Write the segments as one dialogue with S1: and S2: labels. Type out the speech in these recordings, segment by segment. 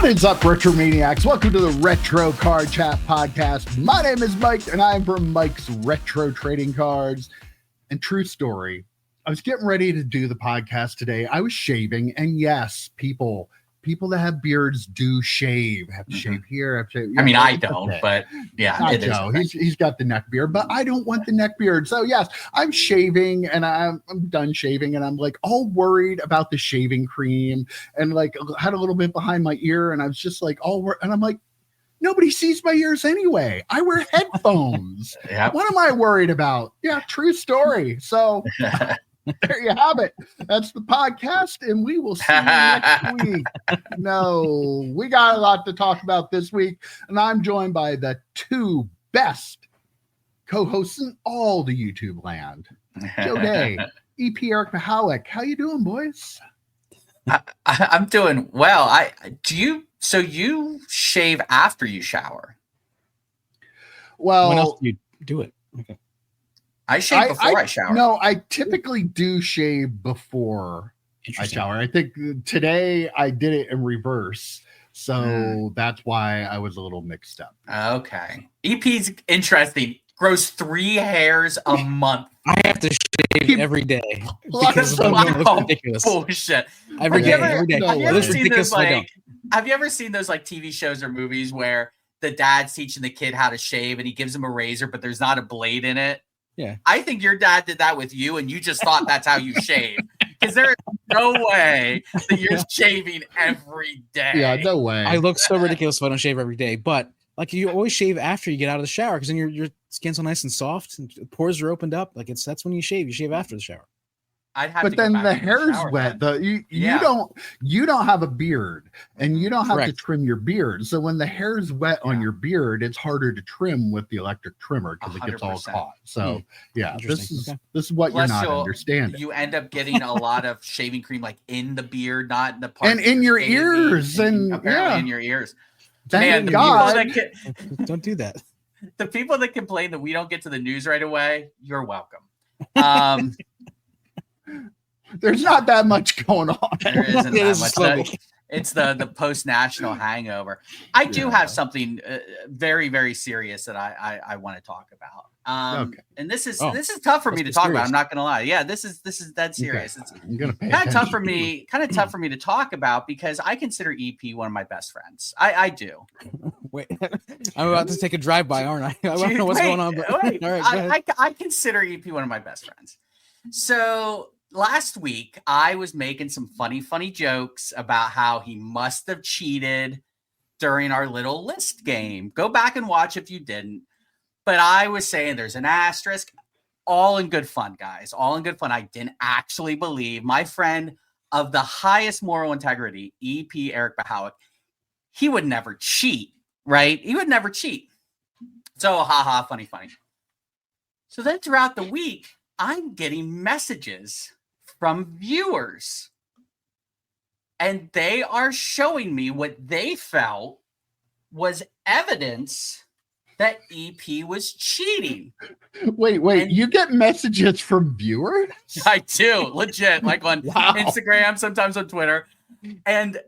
S1: What is up, RetroManiacs? Welcome to the Retro Card Chat Podcast. My name is Mike, and I'm from Mike's Retro Trading Cards. And true story, I was getting ready to do the podcast today. I was shaving, and yes, people that have beards do shave. Have to shave here. Have to shave,
S2: I mean, I don't, but yeah,
S1: not Joe. He's got the neck beard, but I don't want the neck beard. So yes, I'm shaving, and I'm done shaving, and I'm like all worried about the shaving cream, and like had a little bit behind my ear, and I was just like and I'm like, nobody sees my ears anyway. I wear headphones.
S2: Yep.
S1: What am I worried about? Yeah, true story. So there you have it. That's the podcast, and we will see you next week. No, we got a lot to talk about this week, and I'm joined by the two best co-hosts in all the YouTube land. Joe Day, EP Eric Mahalik. How you doing, boys?
S2: I'm doing well. So you shave after you shower?
S1: Well,
S3: when else do you do it? Okay.
S2: I shave before I shower.
S1: No, I typically do shave before I shower. I think today I did it in reverse. So that's why I was a little mixed up.
S2: Okay. EP's interesting. Grows 3 hairs a month.
S3: I have to shave every day because
S2: That's
S3: it's ridiculous.
S2: Bullshit.
S3: Every day.
S2: Have you ever
S3: It's
S2: seen
S3: ridiculous
S2: those
S3: if I don't.
S2: have you ever seen those like TV shows or movies where the dad's teaching the kid how to shave and he gives him a razor, but there's not a blade in it?
S3: Yeah.
S2: I think your dad did that with you and you just thought that's how you shave. Because there is no way that you're shaving every day.
S1: Yeah, no way.
S3: I look so ridiculous if I don't shave every day, but like you always shave after you get out of the shower because then your skin's so nice and soft and pores are opened up. Like that's when you shave. You shave after the shower.
S2: I'd have
S1: But
S2: to go
S1: then
S2: back
S1: the
S2: in
S1: hair's
S2: shower
S1: wet.
S2: then.
S1: You don't have a beard, and you don't have to
S3: Correct.
S1: trim your beard. So when the hair's wet on your beard, it's harder to trim with the electric trimmer because it gets all
S2: 100%.
S1: caught. So yeah, this
S3: Interesting.
S1: is what
S2: Plus,
S1: you're not understanding.
S2: You end up getting a lot of shaving cream like in the beard, not in the part
S1: And in your ears, and
S2: apparently
S1: yeah.
S2: in your ears.
S1: Thank
S2: Man, the
S1: God.
S3: Don't do that.
S2: The people that complain that we don't get to the news right away, you're welcome.
S1: There's not that much going on.
S2: There isn't
S3: It
S2: that
S3: is
S2: much.
S3: slow.
S2: It's the post-national hangover. I do have something very, very serious that I want to talk about. And this is tough for me to talk about. I'm not gonna lie. Yeah, this is dead serious.
S1: Okay.
S2: It's
S1: I'm gonna pay
S2: kind of tough
S1: attention.
S2: for me to talk about because I consider EP one of my best friends. I do.
S3: Wait, I'm about to take a drive-by, aren't I? I don't know what's going on. But
S2: Wait.
S3: all right, go ahead.
S2: I consider EP one of my best friends. So last week I was making some funny jokes about how he must have cheated during our little list game. Go back and watch if you didn't. But I was saying there's an asterisk. All in good fun, guys. All in good fun. I didn't actually believe my friend of the highest moral integrity, EP Eric Bahalik, he would never cheat, right? He would never cheat. So, haha, funny. So then throughout the week, I'm getting messages from viewers. And they are showing me what they felt was evidence that EP was cheating.
S1: Wait, and you get messages from viewers?
S2: I do, legit, like on Instagram, sometimes on Twitter. And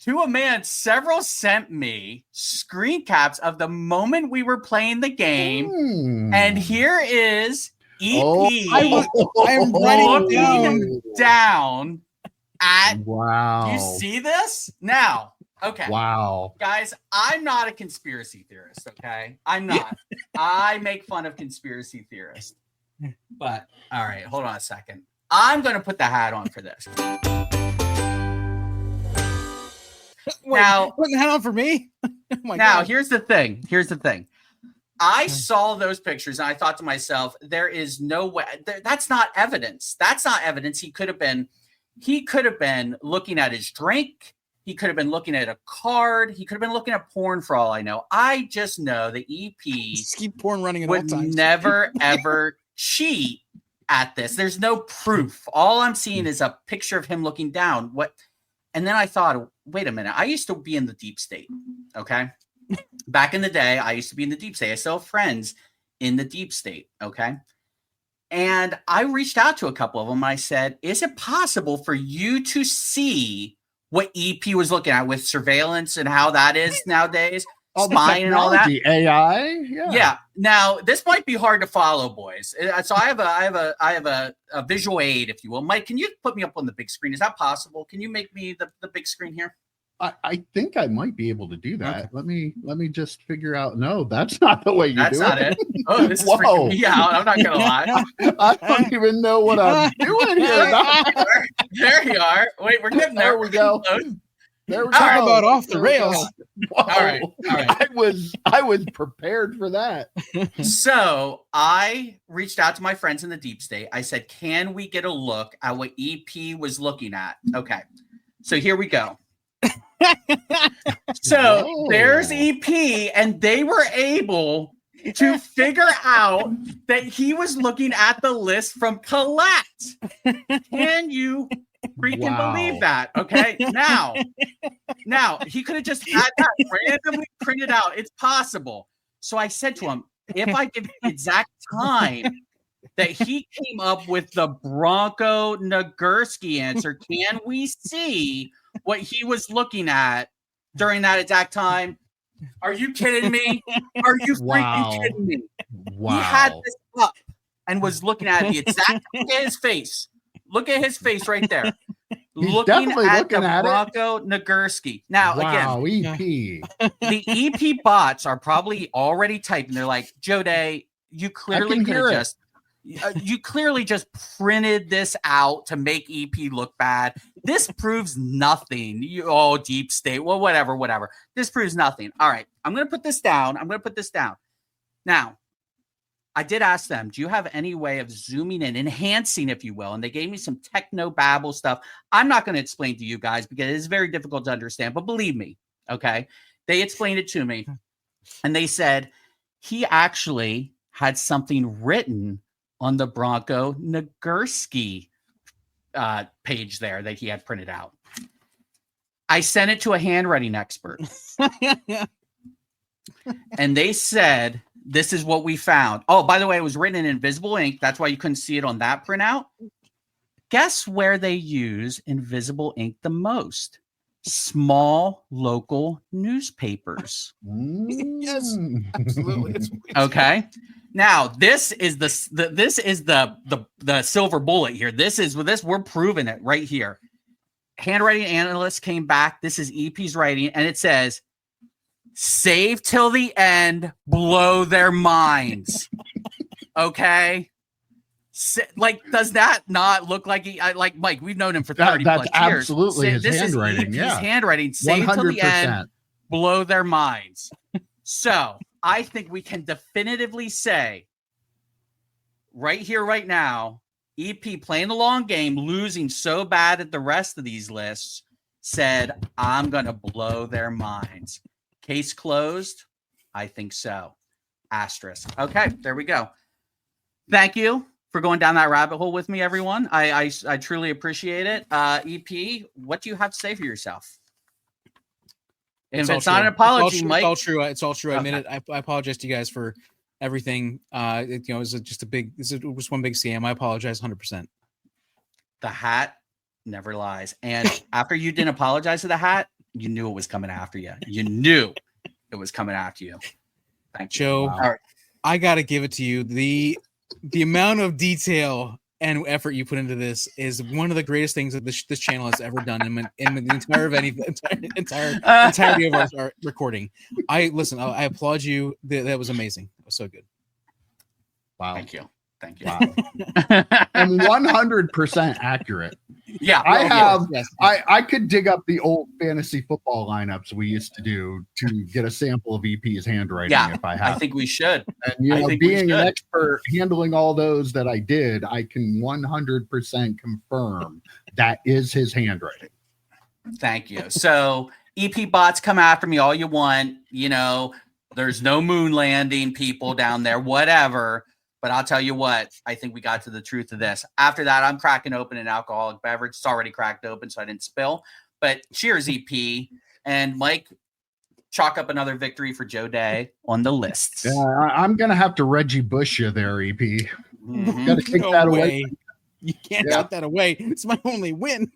S2: to a man, several sent me screen caps of the moment we were playing the game. And here is EP
S3: I'm writing
S2: down at.
S1: Wow.
S2: You see this? Now, okay.
S1: Wow.
S2: Guys, I'm not a conspiracy theorist, okay? I'm not. I make fun of conspiracy theorists. But, all right, hold on a second. I'm going to put the hat on for this.
S3: Wait,
S2: now,
S3: putting the hat on for me? Oh my
S2: now,
S3: God.
S2: here's the thing. I saw those pictures and I thought to myself, there is no way. That's not evidence. That's not evidence. He could have been looking at his drink. He could have been looking at a card. He could have been looking at porn for all I know. I just know the EP
S3: Just keep porn running at
S2: would
S3: all times.
S2: never, ever cheat at this. There's no proof. All I'm seeing is a picture of him looking down. And then I thought, wait a minute. I used to be in the deep state. Okay. Back in the day, I used to be in the deep state. I still have friends in the deep state. Okay. And I reached out to a couple of them. I said, is it possible for you to see what EP was looking at with surveillance and how that is nowadays.
S1: All the
S2: Spying and all that.
S1: technology, AI.
S2: Yeah. Now this might be hard to follow, boys. So I have a visual aid, if you will. Mike, can you put me up on the big screen? Is that possible? Can you make me the big screen here?
S1: I think I might be able to do that. Okay. Let me just figure out. No, that's not the way you do it.
S2: That's not it. Oh, this is freaking me out. I'm not gonna lie.
S1: I don't even know what I'm doing here.
S2: There you are. Wait, we're getting there.
S1: There we go. There we go.
S3: Talk about off the rails.
S2: All right.
S1: I was prepared for that.
S2: So I reached out to my friends in the deep state. I said, can we get a look at what EP was looking at? Okay. So here we go. So there's EP, and they were able to figure out that he was looking at the list from Collect. Can you freaking believe that? Okay. Now he could have just had that randomly printed out. It's possible. So I said to him, if I give you the exact time that he came up with the Bronco Nagurski answer, can we see what he was looking at during that exact time? Are you kidding me? Are you freaking kidding me?
S1: Wow.
S2: He had this up and was looking at the exact look at his face. Look at his face right there. Looking at the Bronco Nagurski. Now, again,
S1: EP.
S2: The EP bots are probably already typing. They're like, Joe Day, you clearly could have just you clearly just printed this out to make EP look bad. This proves nothing. Deep state. Well, whatever. This proves nothing. All right. I'm going to put this down. Now, I did ask them, do you have any way of zooming in, enhancing, if you will? And they gave me some techno babble stuff. I'm not going to explain to you guys because it is very difficult to understand, but believe me, okay? They explained it to me, and they said he actually had something written on the Bronco Nagurski page there that he had printed out. I sent it to a handwriting expert. And they said, this is what we found. Oh, by the way, it was written in invisible ink. That's why you couldn't see it on that printout. Guess where they use invisible ink the most? Small local newspapers.
S3: Yes, absolutely.
S2: Okay. Now, this is the silver bullet here. We're proving it right here. Handwriting analyst came back. This is EP's writing, and it says, save till the end, blow their minds. Okay. Does that not look like like Mike? We've known him for 30 plus years.
S1: That's absolutely his handwriting.
S2: His handwriting. Save 100%. Till the end, blow their minds. So I think we can definitively say right here, right now, EP playing the long game, losing so bad at the rest of these lists, said, I'm going to blow their minds. Case closed? I think so. Asterisk. Okay, there we go. Thank you for going down that rabbit hole with me, everyone. I truly appreciate it. EP, what do you have to say for yourself? If it's not an apology, Mike.
S3: It's all true. I admit it. I apologize to you guys for everything. It was just it was one big scam. I apologize 100%.
S2: The hat never lies. And after you didn't apologize to the hat, you knew it was coming after you. You knew it was coming after you. Thank you.
S3: Joe, wow. I got to give it to you. The amount of detail and effort you put into this is one of the greatest things that this channel has ever done in the entirety of our recording. I applaud you. That was amazing. It was so good.
S1: Wow.
S2: Thank you.
S1: Wow. And 100% accurate.
S2: Yeah.
S1: I could dig up the old fantasy football lineups we used to do to get a sample of EP's handwriting if I have.
S2: I think we should.
S1: And being an expert handling all those that I did, I can 100% confirm that is his handwriting.
S2: Thank you. So EP bots, come after me all you want. There's no moon landing people down there, whatever. But I'll tell you what, I think we got to the truth of this. After that, I'm cracking open an alcoholic beverage. It's already cracked open, so I didn't spill. But cheers, EP. And Mike, chalk up another victory for Joe Day on the lists.
S1: Yeah, I'm going to have to Reggie Bush you there, EP.
S2: Mm-hmm.
S1: Got to take that away.
S3: You can't take that away. It's my only win.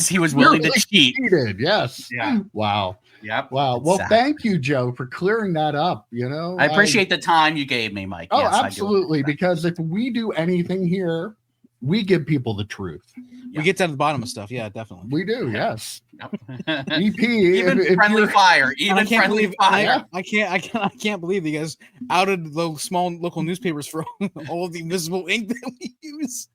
S2: he was willing to cheat.
S1: Cheated, yes.
S2: Yeah.
S1: Wow.
S2: Yep.
S1: Wow. Well, thank you, Joe, for clearing that up. You know,
S2: I appreciate the time you gave me, Mike.
S1: Oh,
S2: yes,
S1: absolutely. Because if we do anything here, we give people the truth.
S3: We get to the bottom of stuff. Yeah, definitely.
S1: We do. Yes.
S2: Yep.
S1: EP,
S2: even
S1: if
S2: friendly fire. Even friendly fire.
S3: I can't believe you guys outed the small local newspapers for all the invisible ink that we use.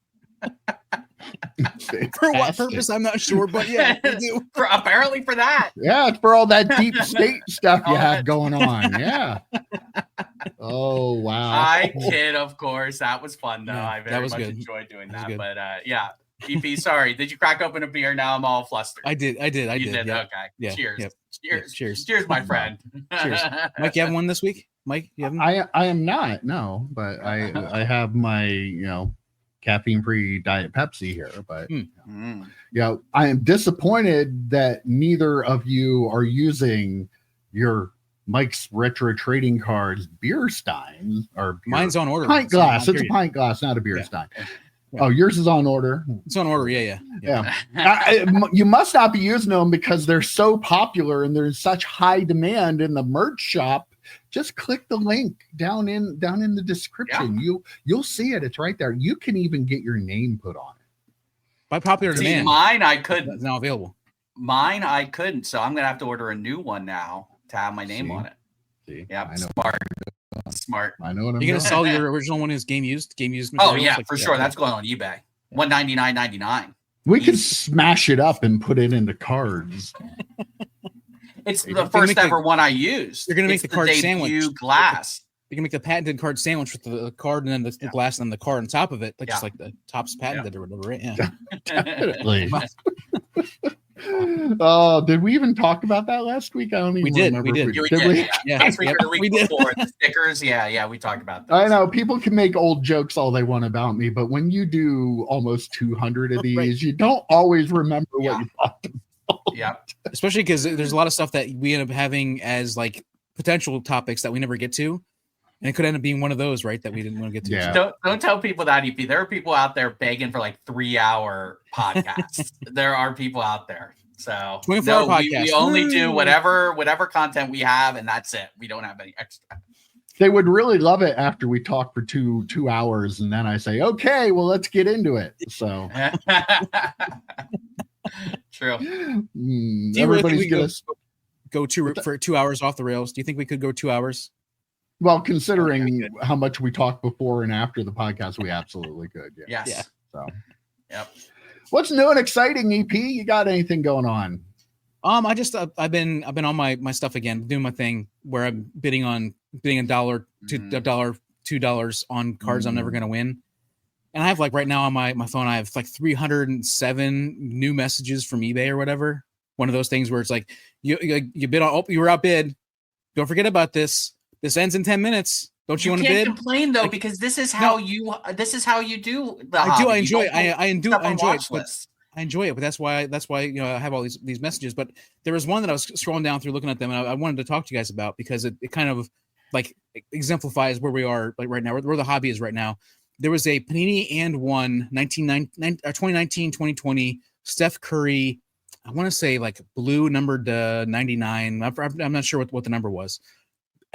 S3: For what purpose? I'm not sure, but yeah, we do.
S2: Apparently for that.
S1: Yeah, it's for all that deep state stuff you have going on. Yeah. Oh wow.
S2: I kid, of course. That was fun though.
S3: Yeah,
S2: I very much enjoyed doing that. But yeah. EP, sorry. Did you crack open a beer? Now I'm all flustered.
S3: I did.
S2: You did.
S3: Yeah.
S2: Okay.
S3: Yeah.
S2: Cheers.
S3: Yep.
S2: Cheers.
S3: Cheers.
S2: Cheers, my friend.
S3: Cheers. Mike, you have one this week? Mike, you have one?
S1: I am not, no, but I have my, caffeine-free Diet Pepsi here, but I am disappointed that neither of you are using your Mike's Retro Trading Cards beer stein or
S3: mine's on order.
S1: Pint glass. It's a pint glass, not a beer stein. Yeah. Oh, yours is on order.
S3: It's on order. Yeah.
S1: You must not be using them because they're so popular and they're in such high demand in the merch shop. Just click the link down in the description.
S2: Yeah.
S1: You'll see it. It's right there. You can even get your name put on it.
S3: By popular demand.
S2: Mine I couldn't.
S3: It's now available.
S2: Mine I couldn't, so I'm gonna have to order a new one now to have my name on it.
S1: See?
S2: Yeah,
S1: I know.
S2: Smart.
S1: I know what I'm
S3: You're gonna sell your original one as game used.
S2: Oh yeah, for sure. That's going on eBay. $199.99.
S1: We could smash it up and put it into cards.
S2: It's the first ever one I used.
S3: You're gonna make the card sandwich
S2: glass.
S3: You can make the patented card sandwich with the card and then the glass and then the card on top of it, just like the Topps patented or whatever, right? Yeah.
S1: Definitely. Oh, did we even talk about that last week? I don't even remember.
S3: We did.
S2: Yeah. Last week or the week before, the stickers. Yeah, we talked about that.
S1: I know people can make old jokes all they want about me, but when you do almost 200 of these, you don't always remember what you talked about.
S2: Yeah.
S3: Especially because there's a lot of stuff that we end up having as like potential topics that we never get to. And it could end up being one of those, right? That we didn't want to get to.
S1: Yeah.
S2: Don't tell people that, EP. There are people out there begging for like 3-hour podcasts. There are people out there. So
S3: 24-hour podcast.
S2: We only do whatever content we have, and that's it. We don't have any extra.
S1: They would really love it after we talk for two hours, and then I say, okay, well, let's get into it. So
S2: true.
S1: Everybody's gonna
S3: go for 2 hours off the rails. Do you think we could go 2 hours?
S1: Well, considering how much we talked before and after the podcast, we absolutely could.
S2: Yes.
S3: Yeah.
S1: So,
S2: yep.
S1: What's new and exciting, EP? You got anything going on?
S3: I just I've been on my stuff again, doing my thing where I'm bidding $1 to $2 on cards I'm never gonna win. And I have like right now on my phone, I have like 307 new messages from eBay or whatever. One of those things where it's like you bid on, you were outbid. Don't forget about this. This ends in 10 minutes. Don't you want to bid?
S2: Can't complain though, because this is how you do the
S3: I
S2: hobby.
S3: do. I enjoy it. I enjoy it.
S2: But
S3: I enjoy it. But that's why I have all these messages. But there was one that I was scrolling down through looking at them, and I wanted to talk to you guys about because it kind of like exemplifies where we are like right now, where the hobby is right now. There was a Panini and one 2019-2020 Steph Curry. I want to say like blue numbered 99. I'm not sure what the number was.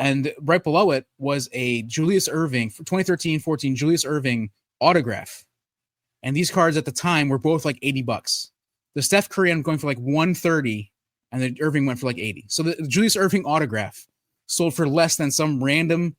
S3: And right below it was a Julius Erving, 2013-14 Julius Erving autograph. And these cards at the time were both like $80. The Steph Curry I'm going for like $130, and the Irving went for like $80. So the Julius Erving autograph sold for less than some random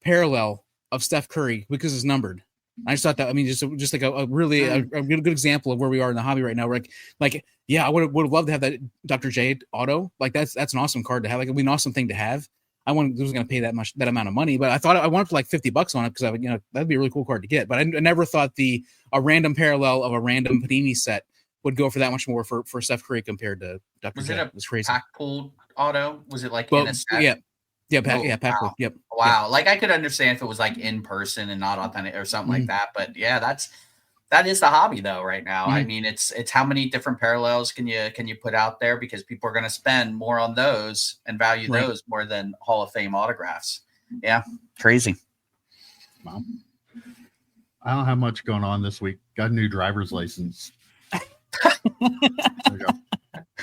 S3: parallel of Steph Curry because it's numbered. I just thought that, just like a really a good example of where we are in the hobby right now. We're like, yeah, I would have loved to have that Dr. J auto. Like that's an awesome card to have. Like it'd be an awesome thing to have. I wasn't going to pay that amount of money, but I thought I wanted like $50 on it because that'd be a really cool card to get. But I never thought a random parallel of a random Panini set would go for that much more for Steph Curry compared to Dr. J.
S2: It a pack pulled auto? Was it like
S3: in
S2: a set?
S3: Pack pulled. Yep.
S2: Wow.
S3: Yeah.
S2: Like I could understand if it was like in person and not authentic or something like that. But yeah, that is the hobby though right now. I mean, it's how many different parallels can you put out there, because people are going to spend more on those and value those more than Hall of Fame autographs. Yeah. Crazy.
S1: Wow. I don't have much going on this week. Got a new driver's license. There you go.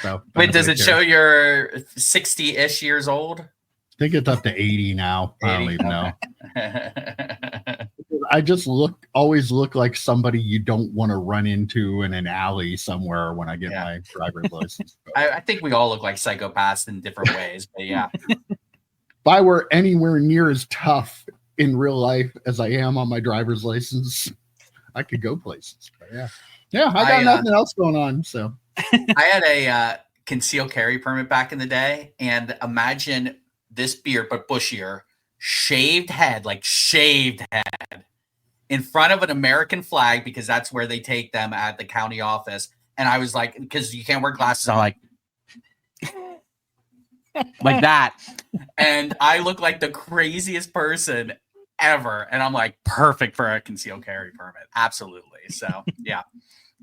S1: So,
S2: Wait, does it show you're 60-ish years old?
S1: I think it's up to 80 now. I don't
S2: 80?
S1: even know.
S2: Okay.
S1: I just always look like somebody you don't want to run into in an alley somewhere when I get my driver's license.
S2: I think we all look like psychopaths in different ways, but yeah.
S1: If I were anywhere near as tough in real life as I am on my driver's license, I could go places. But yeah, I got nothing else going on. So
S2: I had a concealed carry permit back in the day, and imagine this beard but bushier, shaved head in front of an American flag, because that's where they take them at the county office. And I was like, because you can't wear glasses, I'm like like that, and I look like the craziest person ever, and I'm like perfect for a concealed carry permit. Absolutely. So yeah,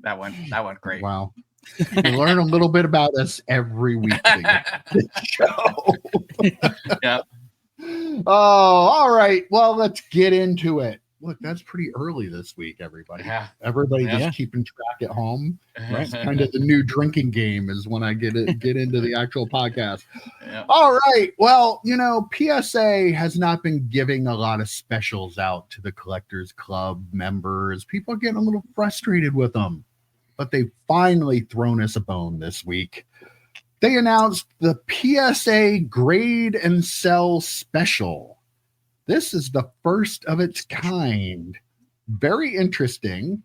S2: that went great.
S1: Wow. You learn a little bit about us every week. Show.
S2: Yeah.
S1: Oh, all right. Well, let's get into it. Look, that's pretty early this week, everybody.
S2: Yeah.
S1: Everybody just keeping track at home.
S2: Right.
S1: It's kind of the new drinking game is when I get into the actual podcast.
S2: Yeah.
S1: All right. Well, PSA has not been giving a lot of specials out to the Collectors Club members. People are getting a little frustrated with them, but they've finally thrown us a bone this week. They announced the PSA Grade and Sell special. This is the first of its kind. Very interesting.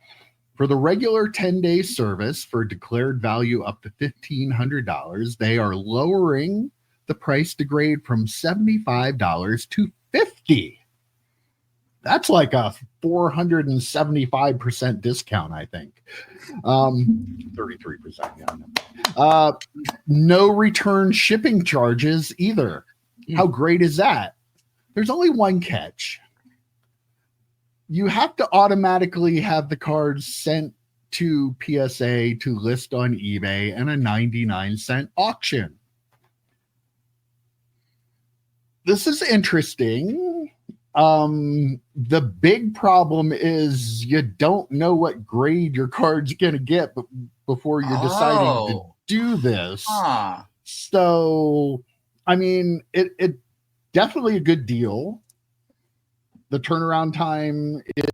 S1: For the regular 10-day service for declared value up to $1,500, they are lowering the price to grade from $75 to $50. That's like a 475% discount, I think. 33%. Yeah. No return shipping charges either. How great is that? There's only one catch. You have to automatically have the cards sent to PSA to list on eBay and a 99-cent auction. This is interesting. The big problem is you don't know what grade your card's going to get before you're deciding to do this. So, I mean, it definitely a good deal. The turnaround time is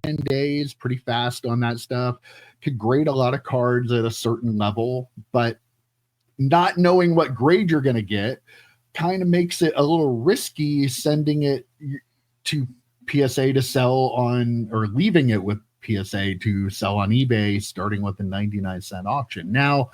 S1: 10 days, pretty fast on that stuff. Could grade a lot of cards at a certain level, but not knowing what grade you're going to get kind of makes it a little risky sending it to PSA to sell on, or leaving it with PSA to sell on eBay, starting with a 99-cent auction. Now,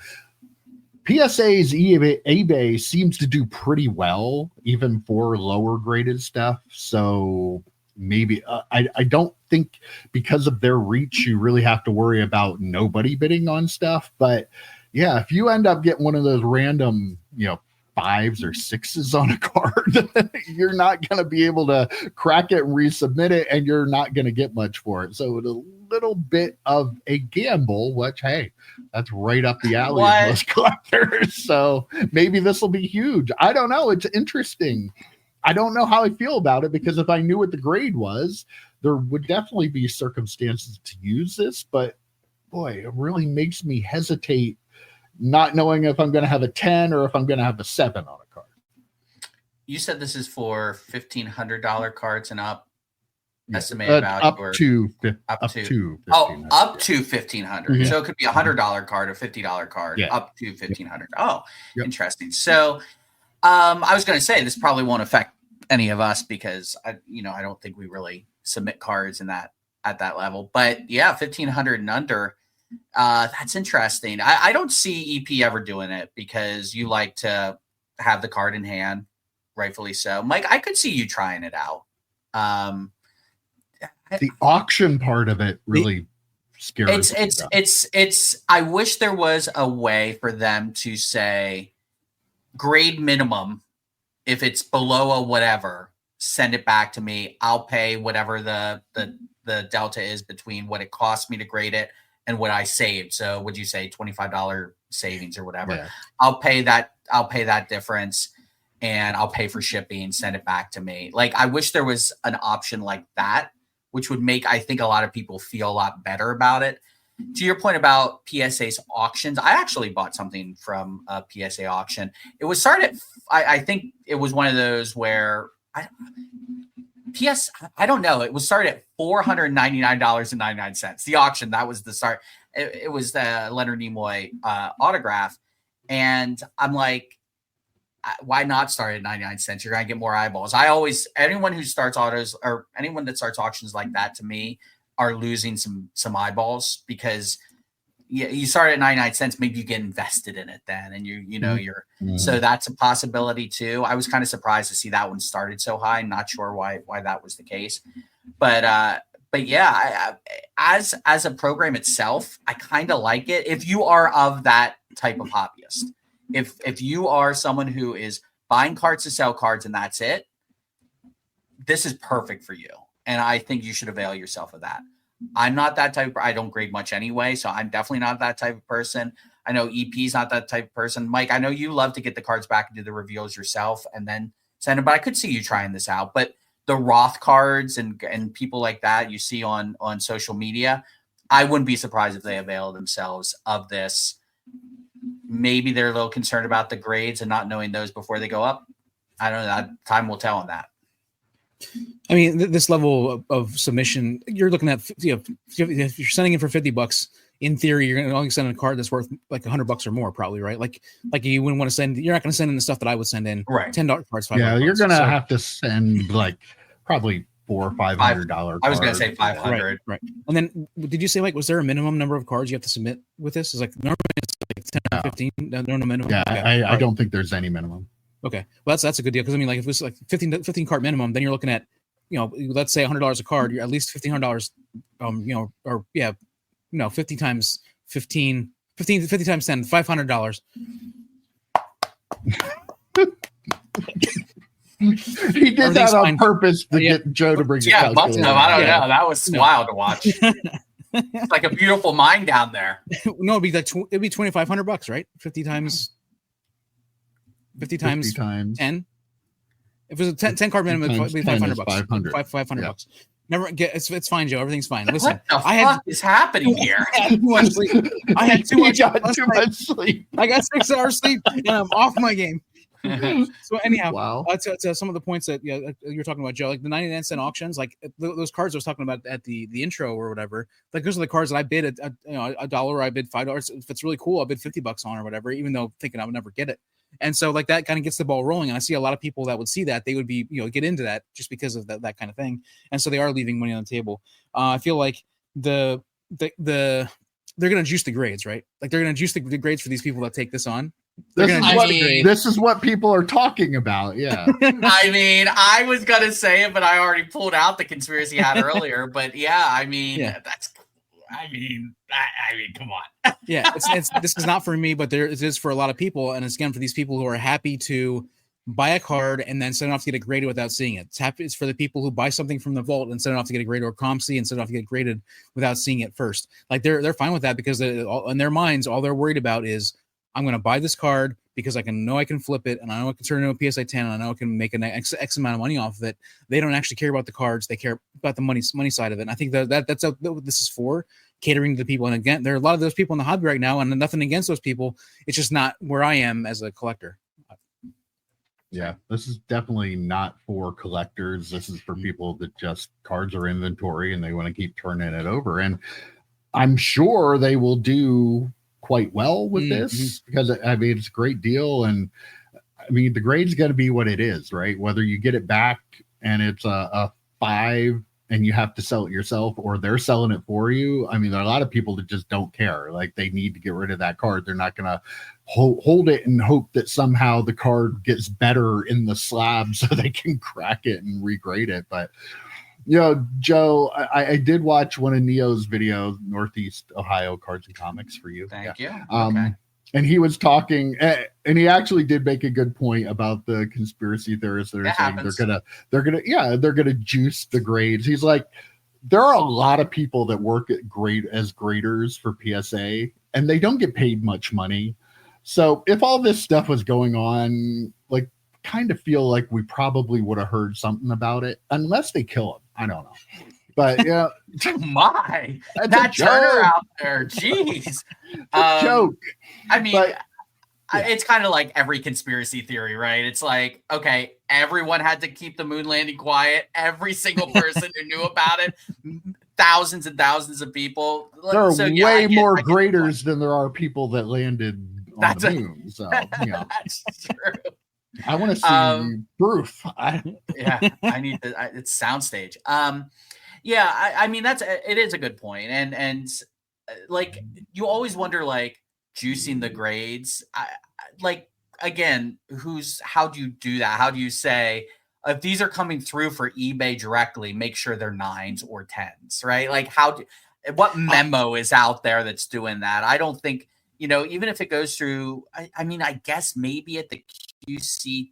S1: PSA's eBay seems to do pretty well, even for lower graded stuff. So maybe I don't think because of their reach, you really have to worry about nobody bidding on stuff. But yeah, if you end up getting one of those random, 5s or 6s on a card, you're not going to be able to crack it and resubmit it, and you're not going to get much for it. So it's a little bit of a gamble, which, hey, that's right up the alley of most collectors. So maybe this will be huge. I don't know. It's interesting. I don't know how I feel about it, because if I knew what the grade was, there would definitely be circumstances to use this. But boy, it really makes me hesitate, not knowing if I'm going to have a 10 or if I'm going to have a 7 on a card.
S2: You said this is for $1,500 cards and up. Estimated value
S1: up to $1,500.
S2: Up to $1,500. Mm-hmm. So it could be a $100 card or $50 card, up to $1,500. Oh, interesting. So I was going to say this probably won't affect any of us, because I don't think we really submit cards at that level. But yeah, $1,500 and under. That's interesting. I don't see EP ever doing it, because you like to have the card in hand, rightfully so. Mike, I could see you trying it out.
S1: The auction part of it really scares me.
S2: It's I wish there was a way for them to say grade minimum. If it's below a whatever, send it back to me. I'll pay whatever the delta is between what it cost me to grade it and what I saved. So would you say $25 savings or whatever? Yeah. I'll pay that difference, and I'll pay for shipping, send it back to me. Like, I wish there was an option like that, which would make, I think, a lot of people feel a lot better about it. to your point about PSA's auctions, I actually bought something from a PSA auction. It was started at, I think it was one of those where I don't know. It was started at $499.99. The auction, that was the start. It was the Leonard Nimoy autograph. And I'm like, why not start at 99 cents? You're going to get more eyeballs. Anyone who starts autos or anyone that starts auctions like that, to me, are losing some eyeballs, because you start at 99 cents, maybe you get invested in it then. And so that's a possibility too. I was kind of surprised to see that one started so high. Not sure why that was the case, but yeah, as a program itself, I kind of like it. If you are of that type of hobbyist, if you are someone who is buying cards to sell cards and that's it, this is perfect for you. And I think you should avail yourself of that. I'm not that type. I don't grade much anyway, so I'm definitely not that type of person. I know EP's not that type of person. Mike, I know you love to get the cards back and do the reveals yourself and then send them, but I could see you trying this out. But the Roth cards and people like that you see on social media, I wouldn't be surprised if they avail themselves of this. Maybe they're a little concerned about the grades and not knowing those before they go up. I don't know. Time will tell on that.
S3: I mean, this level of submission, you're looking at, if you're sending in for $50, in theory, you're going to only send in a card that's worth like $100 or more, probably, right? Like you wouldn't want to send. You're not going to send in the stuff that I would send in.
S2: Right.
S3: $10 cards. $5.
S1: Yeah, you're going to have to send like probably $400 or $500.
S2: I was going to say 500.
S3: Right. And then, did you say, like, was there a minimum number of cards you have to submit with this? Is like normally it's like 10 or 15. No minimum.
S1: Yeah,
S3: okay.
S1: I don't think there's any minimum.
S3: Okay, well that's a good deal, because I mean, like, if it was like 15 card minimum, then you're looking at, let's say $100 a card, you're at least $1,500, 50 times 15, 50 times 10, $500.
S1: He did that on purpose to get Joe to bring it.
S2: Yeah, must have. I don't know. That was wild to watch. It's like a beautiful mine down there.
S3: No, it'd be like it'd be $2,500, right? 50 times 10. If it was a 10 card minimum, it'd be $500. $500. Never get it's fine, Joe. Everything's fine. Listen,
S2: what the fuck is happening here?
S3: I had too much sleep. I had too much
S1: sleep.
S3: I got 6 hours sleep and I'm off my game. So anyhow,
S1: wow.
S3: To some of the points that you're talking about, Joe, like the 99-cent auctions, like those cards I was talking about at the intro or whatever, like those are the cards that I bid at $1, I bid $5. If it's really cool, I bid $50 on or whatever, even though thinking I would never get it. And so like that kind of gets the ball rolling. And I see a lot of people that would see that, they would be, get into that just because of that kind of thing. And so they are leaving money on the table. I feel like they're going to juice the grades, right? Like they're going to juice the grades for these people that take this on.
S1: This is what people are talking about. Yeah.
S2: I mean, I was going to say it, but I already pulled out the conspiracy hat earlier. But I mean, come on.
S3: Yeah, this is not for me, but it is for a lot of people, and it's again for these people who are happy to buy a card and then send it off to get it graded without seeing it. It's for the people who buy something from the vault and send it off to get it graded, or ComC and send it off to get it graded without seeing it first. Like they're fine with that, because in their minds, all they're worried about is, I'm going to buy this card because I can flip it, and I know I can turn it into a PSA 10, and I know I can make an X amount of money off of it. They don't actually care about the cards; they care about the money side of it. And I think that's what this is for, catering to the people. And again, there are a lot of those people in the hobby right now, and nothing against those people. It's just not where I am as a collector.
S1: Yeah, this is definitely not for collectors. This is for people that just cards are inventory and they want to keep turning it over. And I'm sure they will do quite well with this, because I mean, it's a great deal. And I mean, the grade's got to be what it is, right? Whether you get it back and it's a 5 and you have to sell it yourself, or they're selling it for you. I mean, there are a lot of people that just don't care. Like, they need to get rid of that card. They're not going to hold it and hope that somehow the card gets better in the slab so they can crack it and regrade it. But Joe, I did watch one of Neo's videos, Northeast Ohio Cards and Comics, for you.
S2: Thank you.
S1: Okay. And he was talking, and he actually did make a good point about the conspiracy theorists that are saying they're gonna juice the grades. He's like, there are a lot of people that work as graders for PSA, and they don't get paid much money. So if all this stuff was going on, like, kind of feel like we probably would have heard something about it, unless they kill him. I don't know. But yeah,
S2: My,
S1: that's
S2: that
S1: a joke.
S2: Turner out there, jeez.
S1: Joke.
S2: I mean,
S1: But, yeah.
S2: it's kind of like every conspiracy theory, right? It's like, okay, everyone had to keep the moon landing quiet. Every single person who knew about it, thousands and thousands of people.
S1: There are way more
S2: I get
S1: graders than there are people that landed on the moon. So,
S2: that's true.
S1: I want to see proof.
S2: Yeah, I need to. It's soundstage. Yeah, I mean it is a good point, and like you always wonder, like juicing the grades. Like again, how do you do that? How do you say if these are coming through for eBay directly, make sure they're 9s or 10s, right? Like what memo is out there that's doing that? I don't think, even if it goes through, I mean, I guess maybe at the QC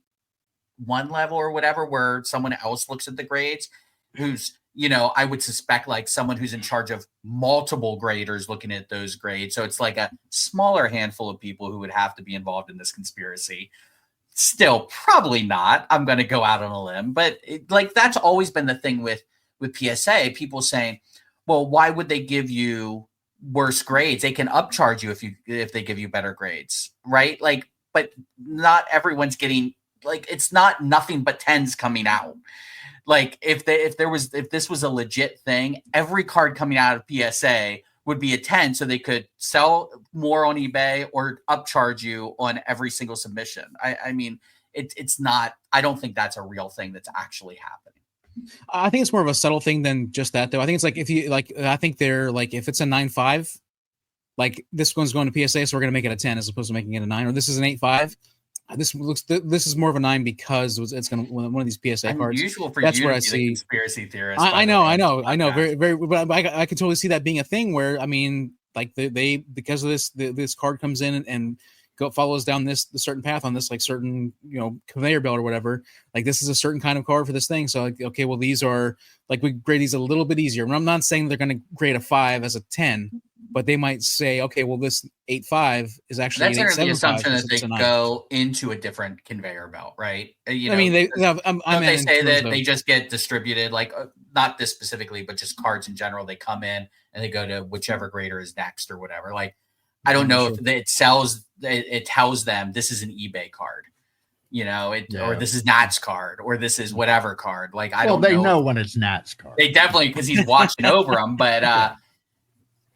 S2: one level or whatever, where someone else looks at the grades, who's, I would suspect like someone who's in charge of multiple graders looking at those grades. So it's like a smaller handful of people who would have to be involved in this conspiracy. Still, probably not. I'm going to go out on a limb, but that's always been the thing with PSA. People saying, well, why would they give you worse grades? They can upcharge you if they give you better grades, right? Like, but not everyone's getting, like, it's not nothing but 10s coming out. Like if this was a legit thing, every card coming out of PSA would be a 10, so they could sell more on eBay or upcharge you on every single submission. I mean, it's not. I don't think that's a real thing that's actually happening.
S3: I think it's more of a subtle thing than just that, though. I think it's like I think they're like, if it's a 9.5, like this one's going to PSA, so we're going to make it a 10 as opposed to making it a 9, or this is an 8.5. This is more of a 9 because it's going to one of these PSA cards.
S2: Unusual for
S3: that's
S2: you
S3: where
S2: to
S3: I
S2: be
S3: see
S2: the conspiracy theorist.
S3: I know, very, very. But I can totally see that being a thing where, I mean, like they because of this card comes in and follows down the certain path on this, like certain conveyor belt or whatever. Like this is a certain kind of card for this thing. So like, okay, well these are like, we grade these a little bit easier. And I'm not saying they're going to grade a 5 as a 10. But they might say, okay, well, this 8.5 is actually
S2: that's under the assumption that they
S3: 9.
S2: go into a different conveyor belt, right?
S3: I mean, they
S2: say that they just get distributed, like not this specifically, but just cards in general. They come in and they go to whichever grader is next or whatever. Like, I don't know if it tells them this is an eBay card, or this is Nat's card, or this is whatever card. Like, I don't know.
S1: They know when it's Nat's card.
S2: They definitely, because he's watching over them, but.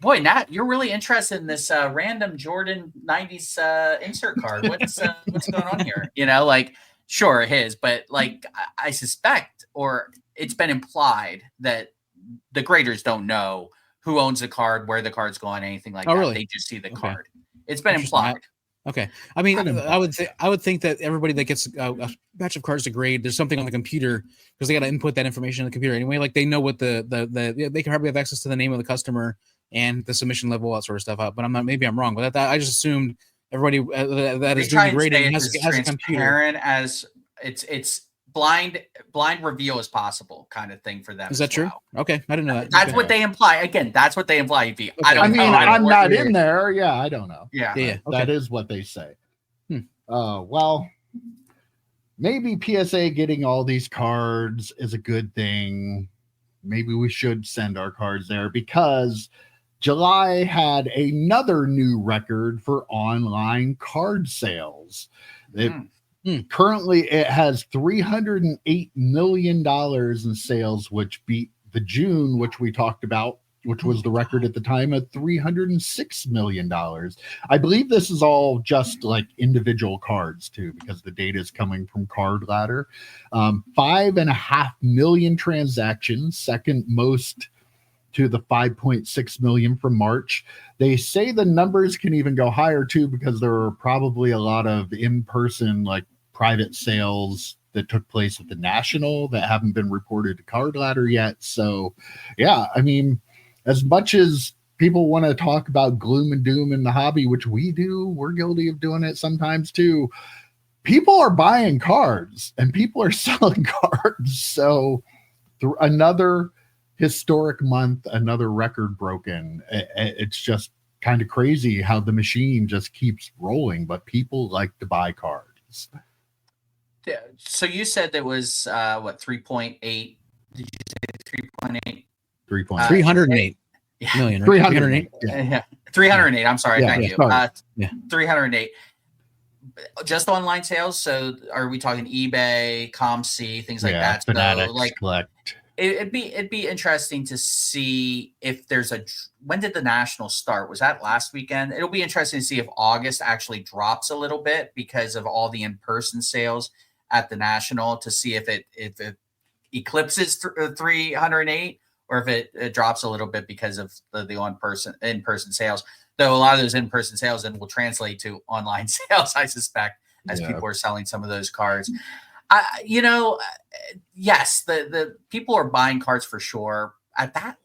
S2: Boy, Nat, you're really interested in this random Jordan 90s insert card. What's going on here? Sure, his, but like I suspect, or it's been implied that the graders don't know who owns the card, where the card's going, anything like that.
S3: Really?
S2: They just see the card. It's been implied.
S3: Okay. I mean, I would think that everybody that gets a batch of cards to grade, there's something on the computer because they got to input that information in the computer anyway. Like they know what they can probably have access to the name of the customer and the submission level, all that sort of stuff out. But maybe I'm wrong. But I just assumed everybody that is doing the grading has a computer.
S2: As it's blind reveal as possible kind of thing for them.
S3: Is that true? Okay, I didn't know that.
S2: That's what they imply. Again, that's what they imply. Okay.
S1: I'm not in there. Yeah, I don't know.
S2: Yeah.
S3: Okay.
S1: That is what they say. Well, maybe PSA getting all these cards is a good thing. Maybe we should send our cards there because July had another new record for online card sales. Currently, it has $308 million in sales, which beat the June, which we talked about, which was the record at the time of $306 million. I believe this is all just like individual cards too, because the data is coming from Card Ladder. 5.5 million transactions, second most to the 5.6 million from March. They say the numbers can even go higher too, because there are probably a lot of in-person like private sales that took place at the National that haven't been reported to Card Ladder yet. So yeah, I mean, as much as people want to talk about gloom and doom in the hobby, which we do, we're guilty of doing it sometimes too. People are buying cards and people are selling cards. So another historic month, another record broken. It's just kind of crazy how the machine just keeps rolling, but people like to buy cards.
S2: So you said there was 3.8? Did you say 3.8
S3: 308 million. Right?
S1: 308.
S2: Yeah. 308. I'm sorry. Thank you.
S1: Sorry.
S2: 308. Just online sales. So are we talking eBay, ComC, things like that?
S1: Fanatics,
S2: So like
S1: Collect.
S2: it'd be interesting to see if there's when did the national start? Was that last weekend? It'll be interesting to see if August actually drops a little bit because of all the in-person sales at the national, to see if it eclipses 308 or if it drops a little bit because of the in-person sales. Though a lot of those in-person sales then will translate to online sales, I suspect, as people are selling some of those cards. Yes, the people are buying cards for sure. At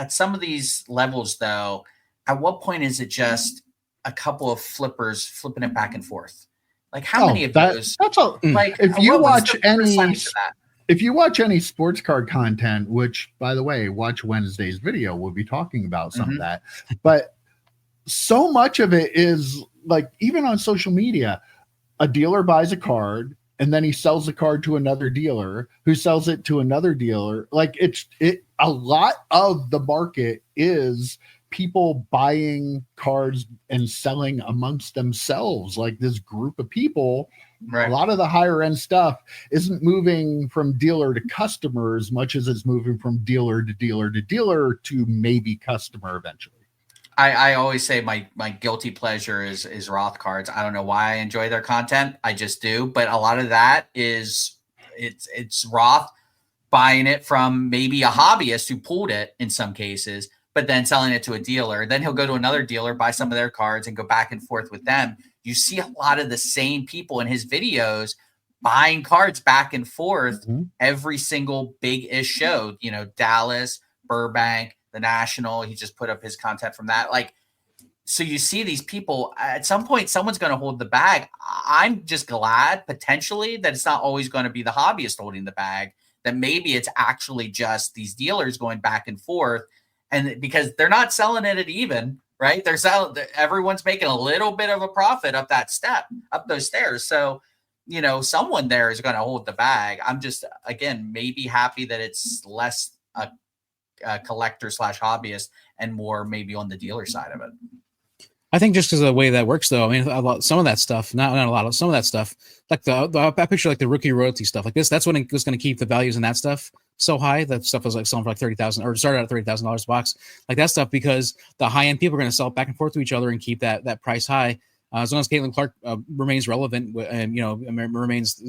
S2: some of these levels, though, at what point is it just a couple of flippers flipping it back and forth? Like how many of those?
S1: That's all.
S2: Like
S1: if you watch
S2: if
S1: you watch any sports card content, which by the way, watch Wednesday's video, we'll be talking about some of that. But so much of it is like, even on social media, a dealer buys a card and then he sells the card to another dealer who sells it to another dealer. Like a lot of the market is people buying cards and selling amongst themselves, like this group of people. Right. A lot of the higher end stuff isn't moving from dealer to customer as much as it's moving from dealer to dealer to dealer to maybe customer eventually.
S2: I always say my guilty pleasure is Roth cards. I don't know why I enjoy their content. I just do. But a lot of that is it's Roth buying it from maybe a hobbyist who pulled it in some cases, but then selling it to a dealer. Then he'll go to another dealer, buy some of their cards, and go back and forth with them. You see a lot of the same people in his videos buying cards back and forth every single big-ish show. Dallas, Burbank, the National. He just put up his content from that. Like, so you see these people, at some point, someone's going to hold the bag. I'm just glad potentially that it's not always going to be the hobbyist holding the bag, that maybe it's actually just these dealers going back and forth. And because they're not selling it at even, right? Everyone's making a little bit of a profit up those stairs. So, someone there is going to hold the bag. I'm just, again, maybe happy that it's less a collector / hobbyist and more maybe on the dealer side of it.
S3: I think just because of the way that works, though, I mean, some of that stuff, not a lot of some of that stuff, like I picture like the rookie royalty stuff like this. That's what was going to keep the values in that stuff so high. That stuff was like selling for like $30,000 or started at $30,000 a box, like that stuff, because the high end people are going to sell it back and forth to each other and keep that price high. As long as Caitlin Clark remains relevant and remains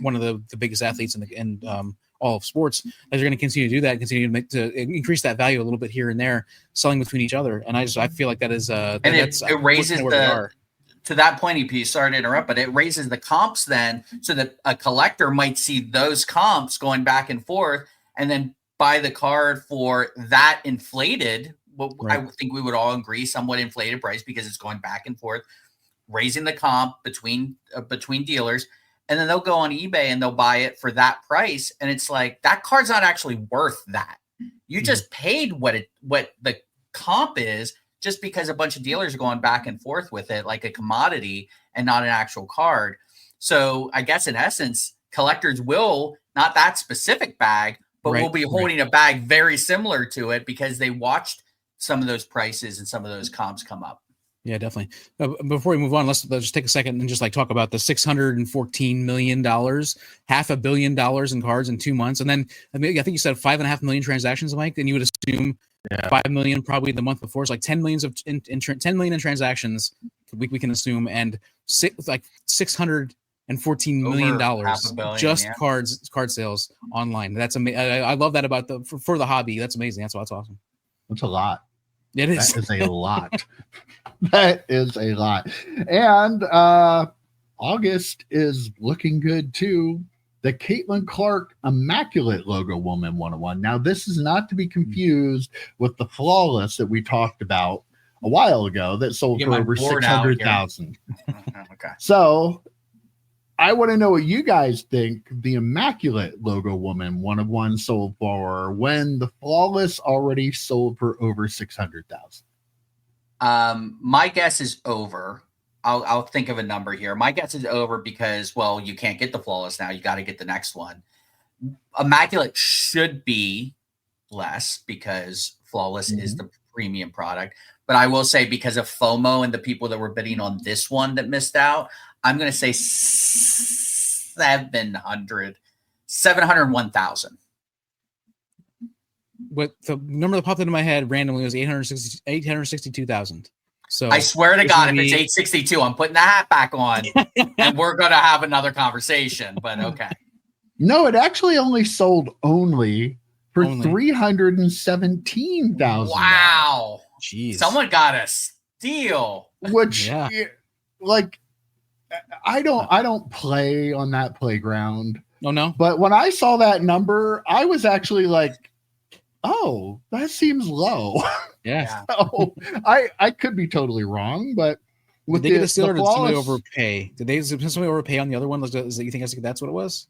S3: one of the biggest athletes in all of sports, as you're going to continue to do that, continue to increase that value a little bit here and there, selling between each other. And I feel like that is
S2: it raises to that point, EP, sorry to interrupt, but it raises the comps then, so that a collector might see those comps going back and forth and then buy the card for that inflated. I think we would all agree somewhat inflated price because it's going back and forth, raising the comp between dealers. And then they'll go on eBay and they'll buy it for that price. And it's like, that card's not actually worth that. You just paid what the comp is, just because a bunch of dealers are going back and forth with it like a commodity and not an actual card. So I guess in essence, collectors will, not that specific bag, but will be holding a bag very similar to it because they watched some of those prices and some of those comps come up.
S3: Yeah, definitely. Before we move on, let's just take a second and just talk about the $614 million, $500 million in cards in 2 months. And then I think you said 5.5 million transactions, Mike, and you would assume 5 million probably the month before. It's like 10 million in transactions we can assume, and $614 million just card sales online. That's amazing. I love that about for the hobby. That's amazing. That's awesome.
S1: That's a lot.
S3: It is.
S1: That is a lot. That is a lot. And August is looking good too. The Caitlin Clark Immaculate Logo Woman 101. Now, this is not to be confused with the Flawless that we talked about a while ago that sold for over 600,000.
S2: Okay.
S1: So I want to know what you guys think the Immaculate Logo Woman 101 sold for when the Flawless already sold for over 600,000.
S2: My guess is over. I'll think of a number here. My guess is over because, well, you can't get the Flawless now. You got to get the next one. Immaculate should be less because Flawless is the premium product. But I will say, because of FOMO and the people that were bidding on this one that missed out, I'm going to say 701,000.
S3: What the number that popped into my head randomly was 862,000. So
S2: I swear to God, if it's 862, I'm putting the hat back on and we're going to have another conversation. But okay.
S1: No, it actually only sold for 317,000.
S2: Wow.
S3: Jeez.
S2: Someone got a steal.
S1: Which, like, I don't play on that playground.
S3: Oh, no.
S1: But when I saw that number, I was actually like, oh, that seems low.
S3: Yeah.
S1: So I could be totally wrong, but
S3: did they get a steal or did somebody overpay? Did somebody overpay on the other one? You think that's what it was?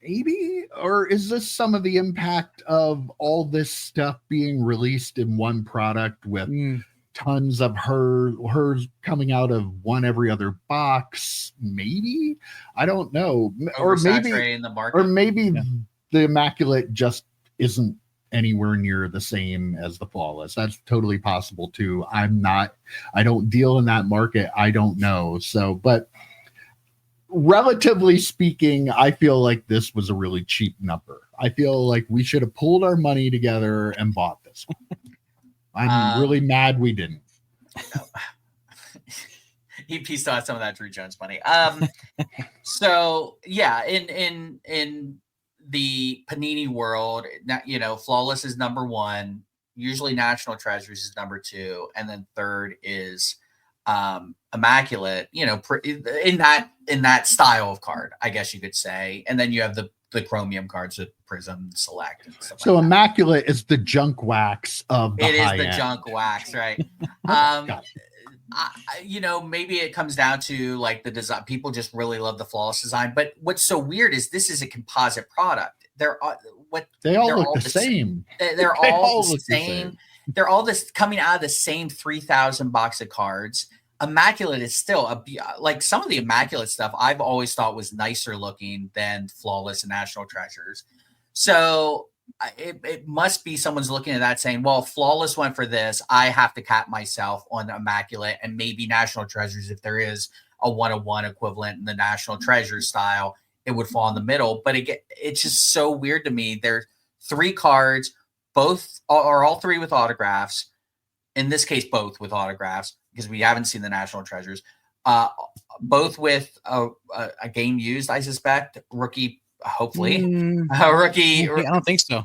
S1: Maybe, or is this some of the impact of all this stuff being released in one product with tons of hers coming out of one every other box? Maybe, I don't know, or maybe
S2: in the market.
S1: Or maybe the Immaculate just isn't anywhere near the same as the Flawless. That's totally possible too. I don't deal in that market. I don't know. So, but relatively speaking, I feel like this was a really cheap number. I feel like we should have pulled our money together and bought this one. I'm really mad we didn't.
S2: He still has some of that Drew Jones money. So yeah, in the Panini world, Flawless is number one. Usually National Treasures is number two, and then third is Immaculate. In that style of card, I guess you could say. And then you have the chromium cards with Prism, Select, and stuff.
S1: So like Immaculate is the junk wax of the high end.
S2: Junk wax, right? Maybe it comes down to like the design. People just really love the Flawless design. But what's so weird is this is a composite product.
S1: They all look the same.
S2: They're all the same. They're all coming out of the same 3,000 box of cards. Immaculate is still like some of the Immaculate stuff I've always thought was nicer looking than Flawless and National Treasures. So it must be someone's looking at that saying, well, Flawless went for this, I have to cap myself on Immaculate and maybe National Treasures. If there is a 1-of-1 equivalent in the National Treasures style, it would fall in the middle. But it's just so weird to me. There's 3 cards, all 3 with autographs. In this case, both with autographs, because we haven't seen the National Treasures. Both with a game used, I suspect. Rookie, hopefully. Rookie.
S3: I don't think so.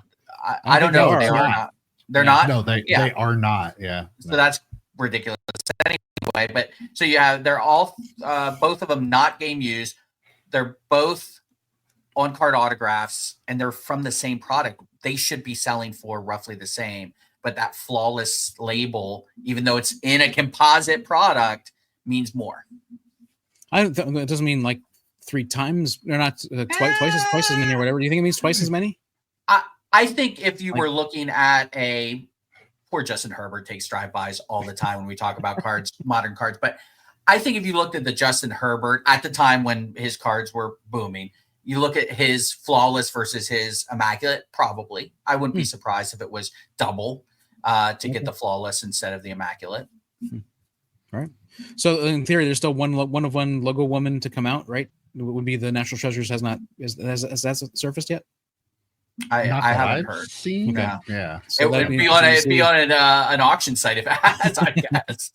S2: I don't know. They are not. They're not?
S1: No, they are not. Yeah.
S2: So that's ridiculous anyway. But so they're all, both of them not game used. They're both on-card autographs, and they're from the same product. They should be selling for roughly the same. But that Flawless label, even though it's in a composite product, means more.
S3: It doesn't mean like 3 times. They're not twice as many or whatever. Do you think it means twice as many?
S2: I think if you were looking at poor Justin Herbert takes drive-bys all the time when we talk about cards, modern cards. But I think if you looked at the Justin Herbert at the time when his cards were booming, you look at his Flawless versus his Immaculate, probably. I wouldn't be surprised if it was double to get the Flawless instead of the Immaculate.
S3: All right. So in theory, there's still one of one logo woman to come out, right? It would be the National Treasures has that surfaced yet?
S2: I haven't heard.
S1: Seen.
S3: Okay.
S1: Yeah.
S2: So it would be on an auction site if it has, I guess.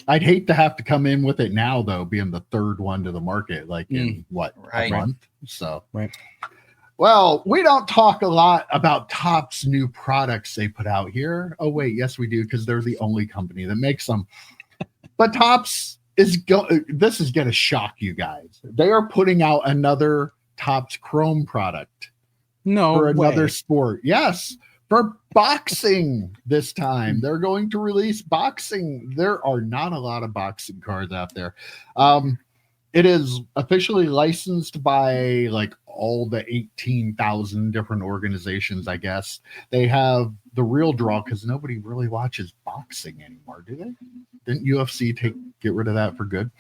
S1: I'd hate to have to come in with it now, though, being the third one to the market, like in a month. So, well, we don't talk a lot about Topps new products they put out here. Oh, wait, yes, we do, because they're the only company that makes them. But Topps this is going to shock you guys. They are putting out another Topps Chrome product.
S3: No,
S1: for another sport. Yes. For boxing this time. They're going to release boxing. There are not a lot of boxing cards out there. It is officially licensed by like all the 18,000 different organizations, I guess. They have the Real Draw because nobody really watches boxing anymore, do they? Didn't UFC get rid of that for good?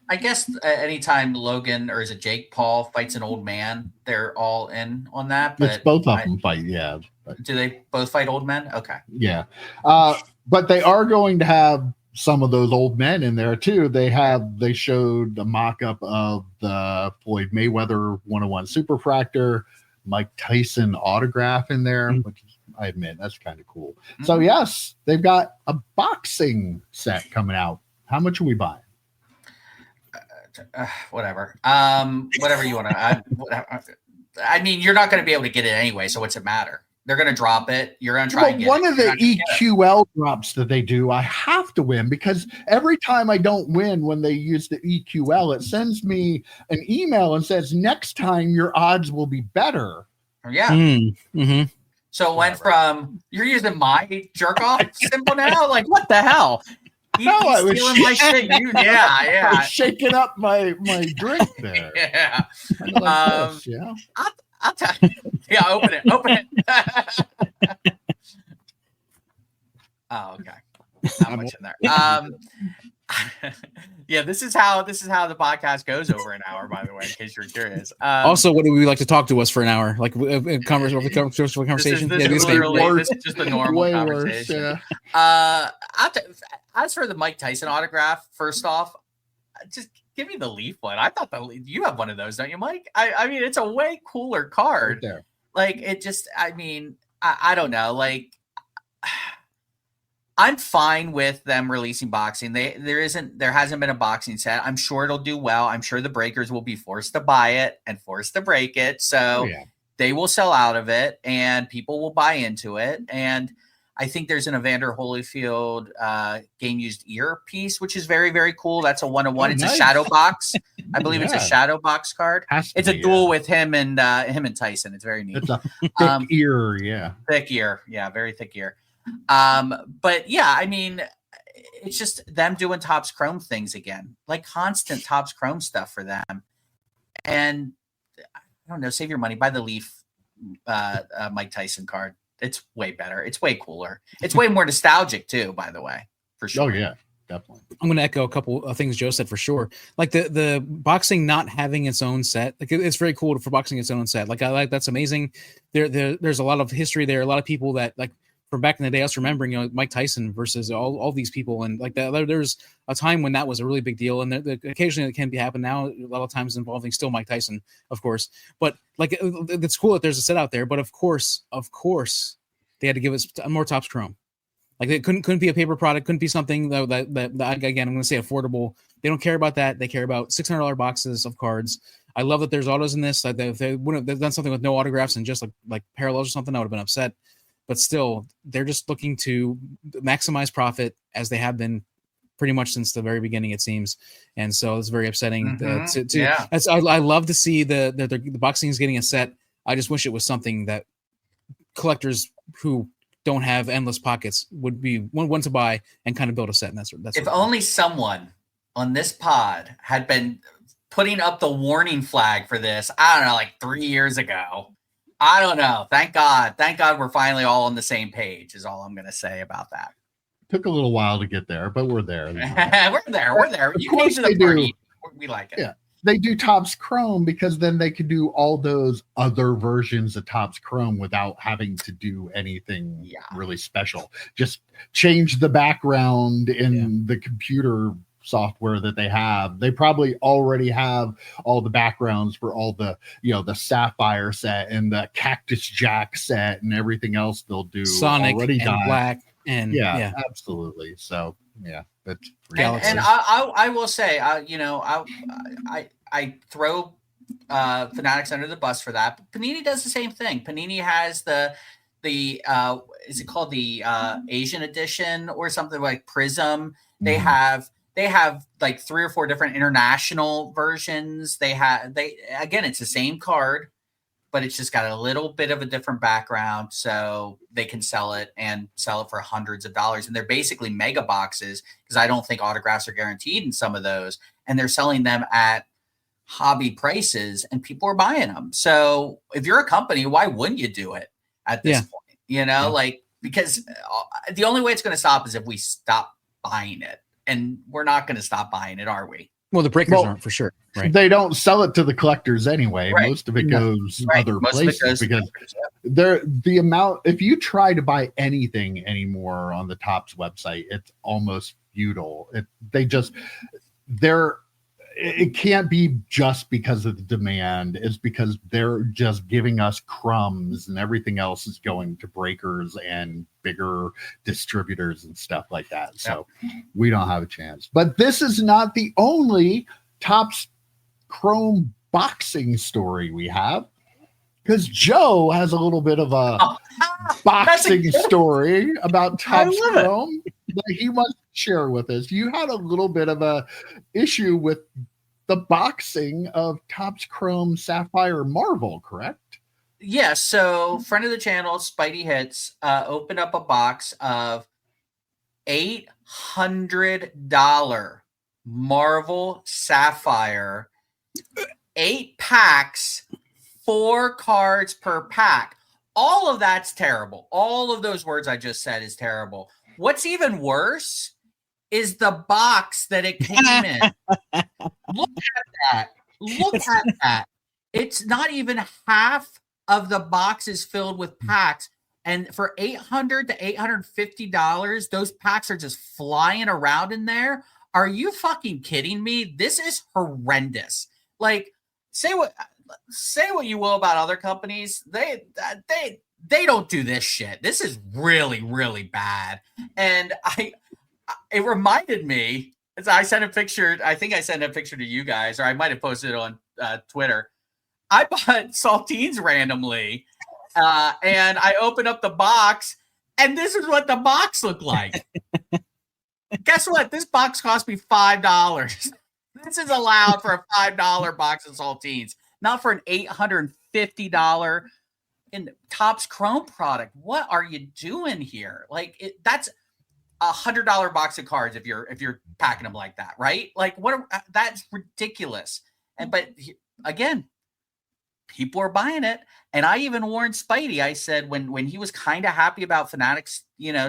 S2: I guess anytime Logan, or is it Jake Paul, fights an old man, they're all in on that. But
S1: it's both of them fight, yeah.
S2: Do they both fight old men? Okay.
S1: Yeah. But they are going to have some of those old men in there too. They showed a mock-up of the Floyd Mayweather 101 Superfractor, Mike Tyson autograph in there, which I admit that's kind of cool. So yes, they've got a boxing set coming out. How much are we buying?
S2: Whatever. Whatever you want to. I mean, you're not going to be able to get it anyway, so what's it matter? They're going to drop it. You're going to try and get
S1: one
S2: it.
S1: of the EQL drops that they do, I have to win because every time I don't win when they use the EQL, it sends me an email and says, next time your odds will be better.
S2: Yeah. So it went from, you're using my jerk off symbol now? Like, what the hell?
S1: I was
S2: stealing my shit.
S1: I was shaking up my drink there.
S2: Yeah.
S1: Like this, yeah.
S2: I'll tell you. Yeah, open it. Oh, okay. Not much in there. Yeah, this is how the podcast goes over an hour, by the way, in case you're curious.
S3: Also, what do we like to talk to us for an hour? Like conversation?
S2: This is just a normal conversation.
S1: Yeah.
S2: As for the Mike Tyson autograph, first off, just give me the Leaf one. I thought you have one of those, don't you, Mike? I mean, it's a way cooler card.
S1: Right there.
S2: Like it just, I mean, I don't know. Like I'm fine with them releasing boxing. There hasn't been a boxing set. I'm sure it'll do well. I'm sure the breakers will be forced to buy it and forced to break it. So they will sell out of it and people will buy into it. And I think there's an Evander Holyfield game used earpiece, which is very, very cool. That's a 101. It's nice. A shadow box. I believe it's a shadow box card. It's a duel with him and Tyson. It's very neat.
S1: It's a thick ear, yeah.
S2: Thick ear, yeah, very thick ear. But yeah, I mean, it's just them doing Topps Chrome things again, like constant Topps Chrome stuff for them. And I don't know, save your money, buy the Leaf Mike Tyson card. It's way better. It's way cooler. It's way more nostalgic too, by the way, for sure.
S1: Oh yeah, definitely.
S3: I'm going to echo a couple of things Joe said for sure. Like the boxing not having its own set, like it's very cool for boxing its own set. Like that's amazing. There's a lot of history there. A lot of people that like from back in the day, us remembering, Mike Tyson versus all these people, and like that. There's a time when that was a really big deal, and occasionally it can be happen now. A lot of times involving still Mike Tyson, of course. But like it's cool that there's a set out there. But of course, they had to give us more Topps Chrome. Like it couldn't be a paper product, couldn't be something that again I'm going to say affordable. They don't care about that. They care about $600 boxes of cards. I love that there's autos in this. Like if they wouldn't have done something with no autographs and just like parallels or something, I would have been upset. But still, they're just looking to maximize profit as they have been pretty much since the very beginning, it seems. And so it's very upsetting. I love to see the boxing is getting a set. I just wish it was something that collectors who don't have endless pockets would be one to buy and kind of build a set. And that's
S2: if only someone on this pod had been putting up the warning flag for this, I don't know, like 3 years ago. I don't know. Thank God we're finally all on the same page is all I'm going to say about that.
S1: Took a little while to get there, but we're there.
S2: We're there. You came to the party. We like it.
S1: Yeah. They do Topps Chrome because then they could do all those other versions of Topps Chrome without having to do anything really special. Just change the background in the computer software that they have. They probably already have all the backgrounds for all the, the Sapphire set and the Cactus Jack set and everything else they'll do.
S3: Sonic already and done. Black and
S1: absolutely. So that's
S2: and I will say, I throw Fanatics under the bus for that. But Panini does the same thing. Panini has the is it called the Asian edition or something like Prism? They have like 3 or 4 different international versions. Again, it's the same card, but it's just got a little bit of a different background, so they can sell it for hundreds of dollars. And they're basically mega boxes because I don't think autographs are guaranteed in some of those, and they're selling them at hobby prices, and people are buying them. So if you're a company, why wouldn't you do it at this point? Like because the only way it's going to stop is if we stop buying it. And we're not going to stop buying it, are we?
S3: Well, the breakers aren't for sure, right?
S1: They don't sell it to the collectors anyway.
S2: Right.
S1: Most of it goes other
S2: Most
S1: places because the amount. If you try to buy anything anymore on the Topps website, it's almost futile. It can't be just because of the demand. It's because they're just giving us crumbs, and everything else is going to breakers and bigger distributors and stuff like that. So we don't have a chance. But this is not the only Topps Chrome boxing story we have, because Joe has a little bit of a boxing story about Topps Chrome that he wants to share with us. You had a little bit of a issue with the boxing of Topps Chrome Sapphire Marvel, correct?
S2: Yeah, so friend of the channel, Spidey Hits, opened up a box of $800 Marvel Sapphire, 8 packs, 4 cards per pack. All of that's terrible. All of those words I just said is terrible. What's even worse is the box that it came in. Look at that. Look at that. It's not even half of the box is filled with packs. And for $800 to $850, those packs are just flying around in there. Are you fucking kidding me? This is horrendous. Like, say what you will about other companies. They don't do this shit. This is really, really bad. And it reminded me, as I sent a picture, I think I sent a picture to you guys, or I might have posted it on Twitter. I bought saltines randomly, and I opened up the box, and this is what the box looked like. Guess what? This box cost me $5. This is allowed for a $5 box of saltines, not for an $850 in Topps Chrome product. What are you doing here? Like, that's $100 box of cards if you're packing them like that, right? Like, that's ridiculous. But again, people are buying it. And I even warned Spidey. I said when he was kind of happy about Fanatics,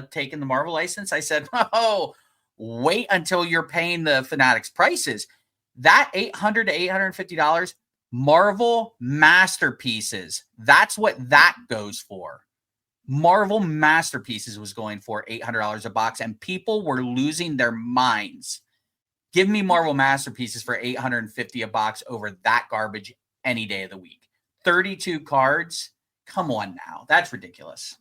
S2: taking the Marvel license, I said, "Oh, wait until you're paying the Fanatics prices." That $800 to $850 Marvel masterpieces. That's what that goes for. Marvel masterpieces was going for $800 a box, and people were losing their minds. Give me Marvel masterpieces for $850 a box over that garbage any day of the week. 32 cards. Come on now. That's ridiculous.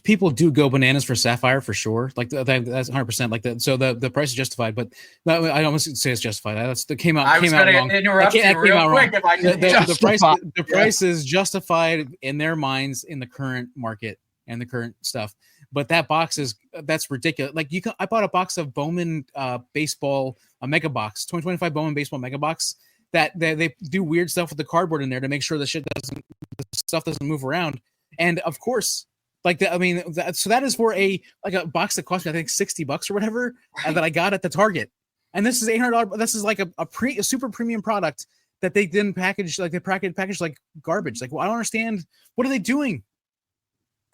S3: People do go bananas for Sapphire for sure. Like that's 100%. Like that. So the price is justified, but I almost say it's justified. That came out.
S2: I was going to interrupt you real quick. If I could.
S3: The price is justified in their minds in the current market and the current stuff. But that box that's ridiculous. Like I bought a box of Bowman baseball, a mega box, 2025 Bowman baseball mega box. That they do weird stuff with the cardboard in there to make sure the stuff doesn't move around. And of course, so that is for a box that cost me, I think, $60 or whatever, right, that I got at the Target. And this is $800. This is like a super premium product that they didn't package, like they packaged like garbage. Like, well, I don't understand. What are they doing?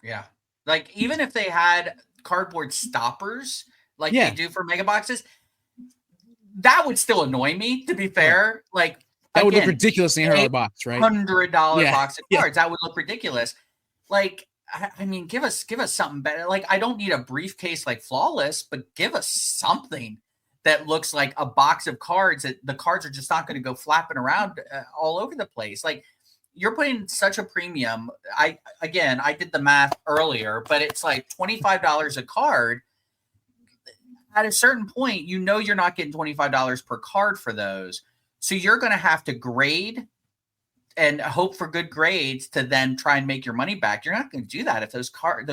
S2: Yeah. Like, even if they had cardboard stoppers like they do for mega boxes, that would still annoy me, to be fair. Like,
S3: that would look ridiculous in $800 box, right?
S2: $100 box of cards. That would look ridiculous. Like, I mean, give us something better. Like, I don't need a briefcase like Flawless, but give us something that looks like a box of cards that the cards are just not going to go flapping around all over the place. Like, you're putting such a premium. I did the math earlier, but it's like $25 a card. At a certain point, you're not getting $25 per card for those. So you're going to have to grade and hope for good grades to then try and make your money back. You're not going to do that if those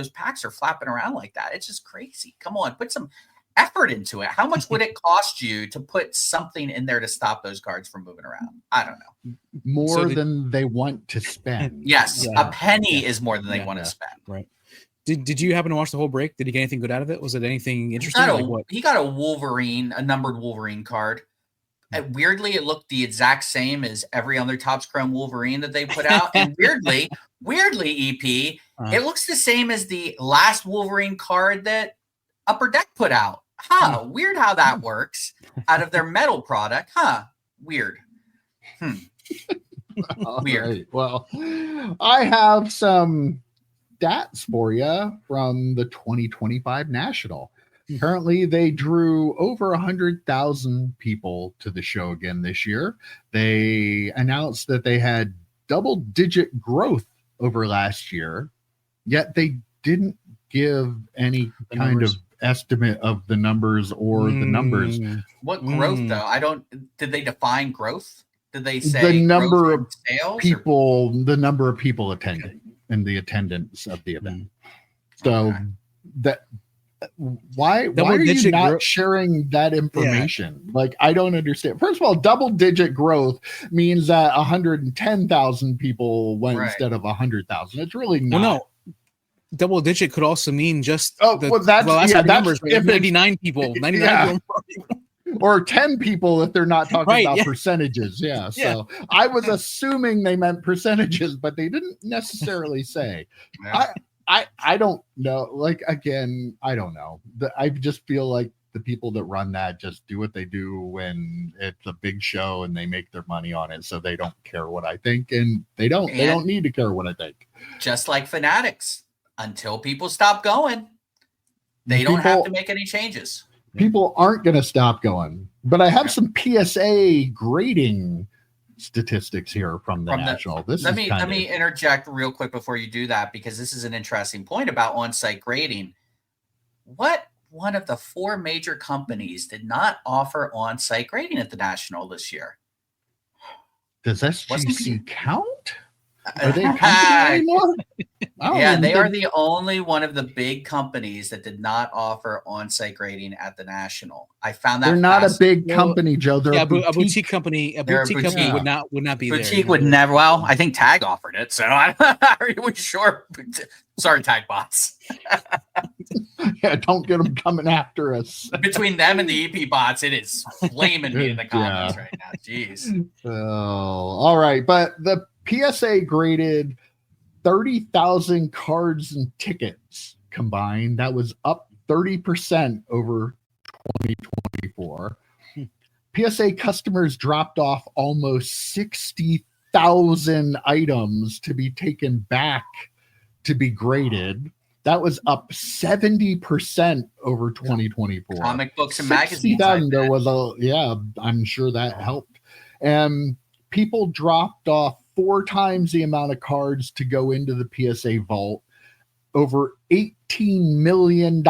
S2: packs are flapping around like that. It's just crazy. Come on, put some effort into it. How much would it cost you to put something in there to stop those cards from moving around? I don't know.
S1: More than they want to spend.
S2: Yes, a penny is more than they want to spend.
S3: Right. Did you happen to watch the whole break? Did he get anything good out of it? Was it anything interesting?
S2: He got a numbered Wolverine card. Weirdly, it looked the exact same as every other Topps Chrome Wolverine that they put out. And weirdly, EP, it looks the same as the last Wolverine card that Upper Deck put out. Weird how that works out of their metal product. Weird. Weird.
S1: Right. Well, I have some stats for you from the 2025 National. Currently, they drew over 100,000 people to the show again this year. They announced that they had double-digit growth over last year, yet they didn't give any kind of estimate of the numbers or the numbers.
S2: What growth, though? Did they define growth? Did they say
S1: the number of
S2: sales
S1: people, the number of people attending and the attendance of the event? So that why are you not sharing that information? Like, I don't understand. First of all, double-digit growth means that 110,000 people went instead of 100,000. It's really not.
S3: Well, no. Double-digit could also mean just
S1: that's
S3: numbers. Right? 99 people. 99 people.
S1: Or 10 people if they're not talking about percentages. Yeah. So I was assuming they meant percentages, but they didn't necessarily say. I don't know. Like, again, I don't know. I just feel like the people that run that just do what they do when it's a big show and they make their money on it. So they don't care what I think, and they don't need to care what I think.
S2: Just like Fanatics, until people stop going, they don't have to make any changes.
S1: People aren't going to stop going. But I have some PSA grading statistics here from the National.
S2: Let me interject real quick before you do that, because this is an interesting point about on-site grading. What one of the 4 major companies did not offer on-site grading at the National this year?
S1: Does SGC count? Are they a company anymore?
S2: They are the only one of the big companies that did not offer on-site grading at the National. I found that
S1: they're not a big company, Joe. They're
S3: a boutique company. A boutique company would not be there.
S2: Boutique would never. Well, I think Tag offered it, so are we sure? Sorry, Tag bots.
S1: Yeah, don't get them coming after us.
S2: Between them and the EP bots, it is flaming me in the comments right now. Jeez.
S1: All right, but the PSA graded 30,000 cards and tickets combined. That was up 30% over 2024. PSA customers dropped off almost 60,000 items to be taken back to be graded. That was up 70% over 2024.
S2: Comic books and magazines.
S1: There was I'm sure that helped. And people dropped off 4 times the amount of cards to go into the PSA vault. Over $18 million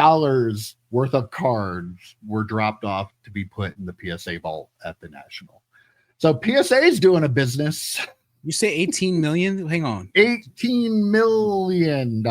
S1: worth of cards were dropped off to be put in the PSA vault at the National. So PSA is doing a business.
S3: You say 18 million? Hang on.
S1: $18 million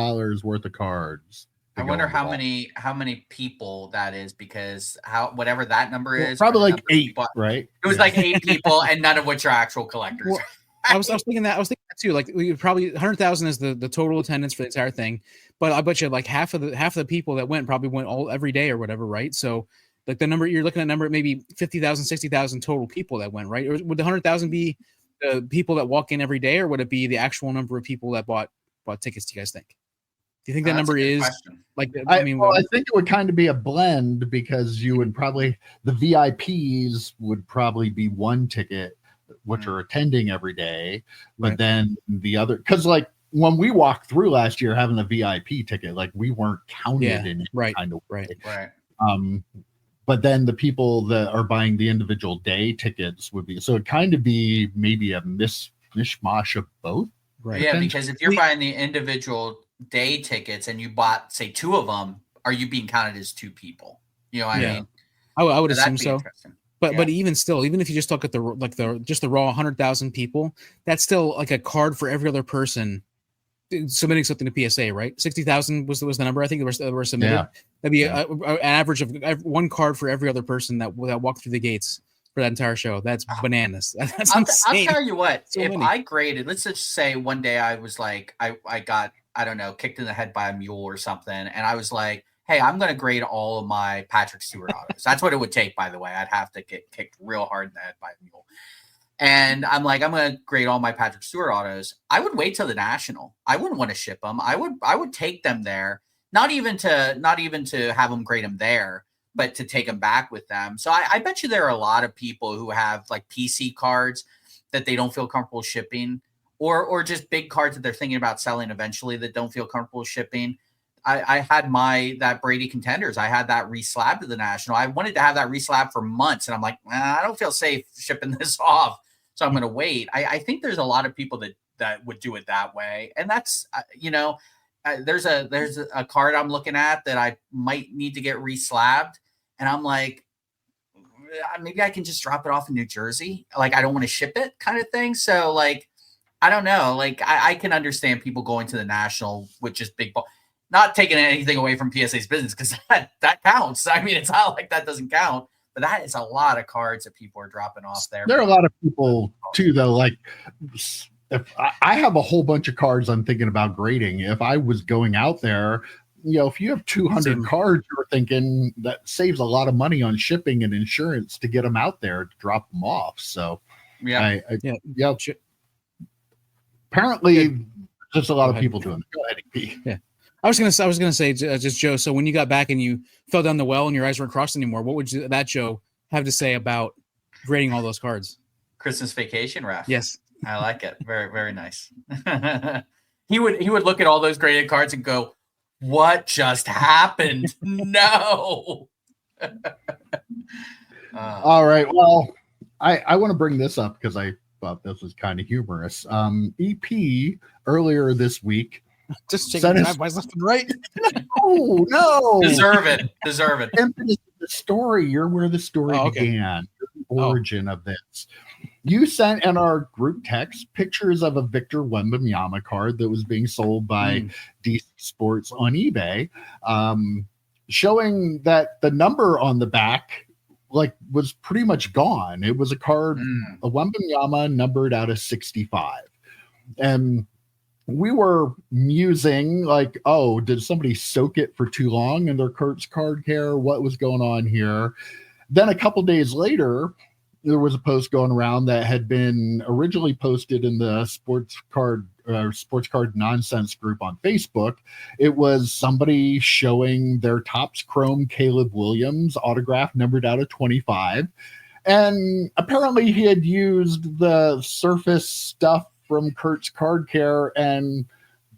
S1: worth of cards.
S2: I wonder how many people that is, because whatever that number is,
S1: probably like 8, right?
S2: It was like 8 people, and none of which are actual collectors.
S3: Well, I was thinking that too. Like, we probably 100,000 is the total attendance for the entire thing, but I bet you like half of the people that went probably went every day or whatever, right? So like the number you're looking at, maybe 50,000, 60,000 total people that went, right? Or would the 100,000 be the people that walk in every day, or would it be the actual number of people that bought tickets? Do you guys think? Do you think that number is like?
S1: I think it would kind of be a blend, because you would probably, the VIPs would probably be 1 ticket, which are attending every day, but then the other, because like when we walked through last year having a VIP ticket, like we weren't counted in any kind of way.
S2: Right.
S1: But then the people that are buying the individual day tickets would be, so it kind of be maybe a mishmash of both.
S2: Right. Yeah, because if you're buying the individual day tickets and you bought, say, 2 of them, are you being counted as 2 people? You know what I mean?
S3: I would assume so. But even still, even if you just look at the raw 100,000 people, that's still like a card for every other person submitting something to PSA, right? 60,000 was the number I think that were submitted. Yeah. That'd be an average of 1 card for every other person that walked through the gates for that entire show. That's bananas. That's insane.
S2: I'll tell you what, if I graded, let's just say one day I was like, I got, I don't know, kicked in the head by a mule or something, and I was like, hey, I'm going to grade all of my Patrick Stewart autos. That's what it would take, by the way. I'd have to get kicked real hard in the head by a mule. And I'm like, I'm going to grade all my Patrick Stewart autos. I would wait till the National. I wouldn't want to ship them. I would take them there, not even to have them grade them there, but to take them back with them. So I bet you there are a lot of people who have like PC cards that they don't feel comfortable shipping, or just big cards that they're thinking about selling eventually that don't feel comfortable shipping. I had that Brady Contenders. I had that reslabbed to the National. I wanted to have that reslabbed for months, and I'm like, I don't feel safe shipping this off, so I'm going to wait. I think there's a lot of people that would do it that way, and that's there's a card I'm looking at that I might need to get reslabbed, and I'm like, maybe I can just drop it off in New Jersey. Like, I don't want to ship it, kind of thing. So like, I don't know. Like, I can understand people going to the National with just big ball. Not taking anything away from PSA's business, because that counts. I mean, it's not like that doesn't count, but that is a lot of cards that people are dropping off there.
S1: There are a lot of people too, though. Like, if I have a whole bunch of cards I'm thinking about grading. If I was going out there, if you have 200 cards, you're thinking that saves a lot of money on shipping and insurance to get them out there to drop them off. So yeah. Apparently, just a lot of people doing it. Go ahead, EP.
S3: Yeah. I was gonna say, just Joe. So when you got back and you fell down the well and your eyes weren't crossed anymore, what would that Joe have to say about grading all those cards?
S2: Christmas vacation, Raf.
S3: Yes,
S2: I like it. Very, very nice. He would look at all those graded cards and go, "What just happened? No."
S1: All right. Well, I want to bring this up because I thought this was kind of humorous. EP earlier this week.
S3: Just taking drive-bys left and right.
S1: No.
S2: Deserve it.
S1: The story. You're where the story began. The origin of this. You sent in our group text pictures of a Victor Wembanyama card that was being sold by DC Sports on eBay, showing that the number on the back was pretty much gone. It was a card, a Wembanyama numbered out of 65. And we were musing like, oh, did somebody soak it for too long in their Kurtz card care? What was going on here? Then a couple days later, there was a post going around that had been originally posted in the sports card nonsense group on Facebook. It was somebody showing their Topps Chrome Caleb Williams autograph numbered out of 25. And apparently he had used the surface stuff from Kurt's Card Care and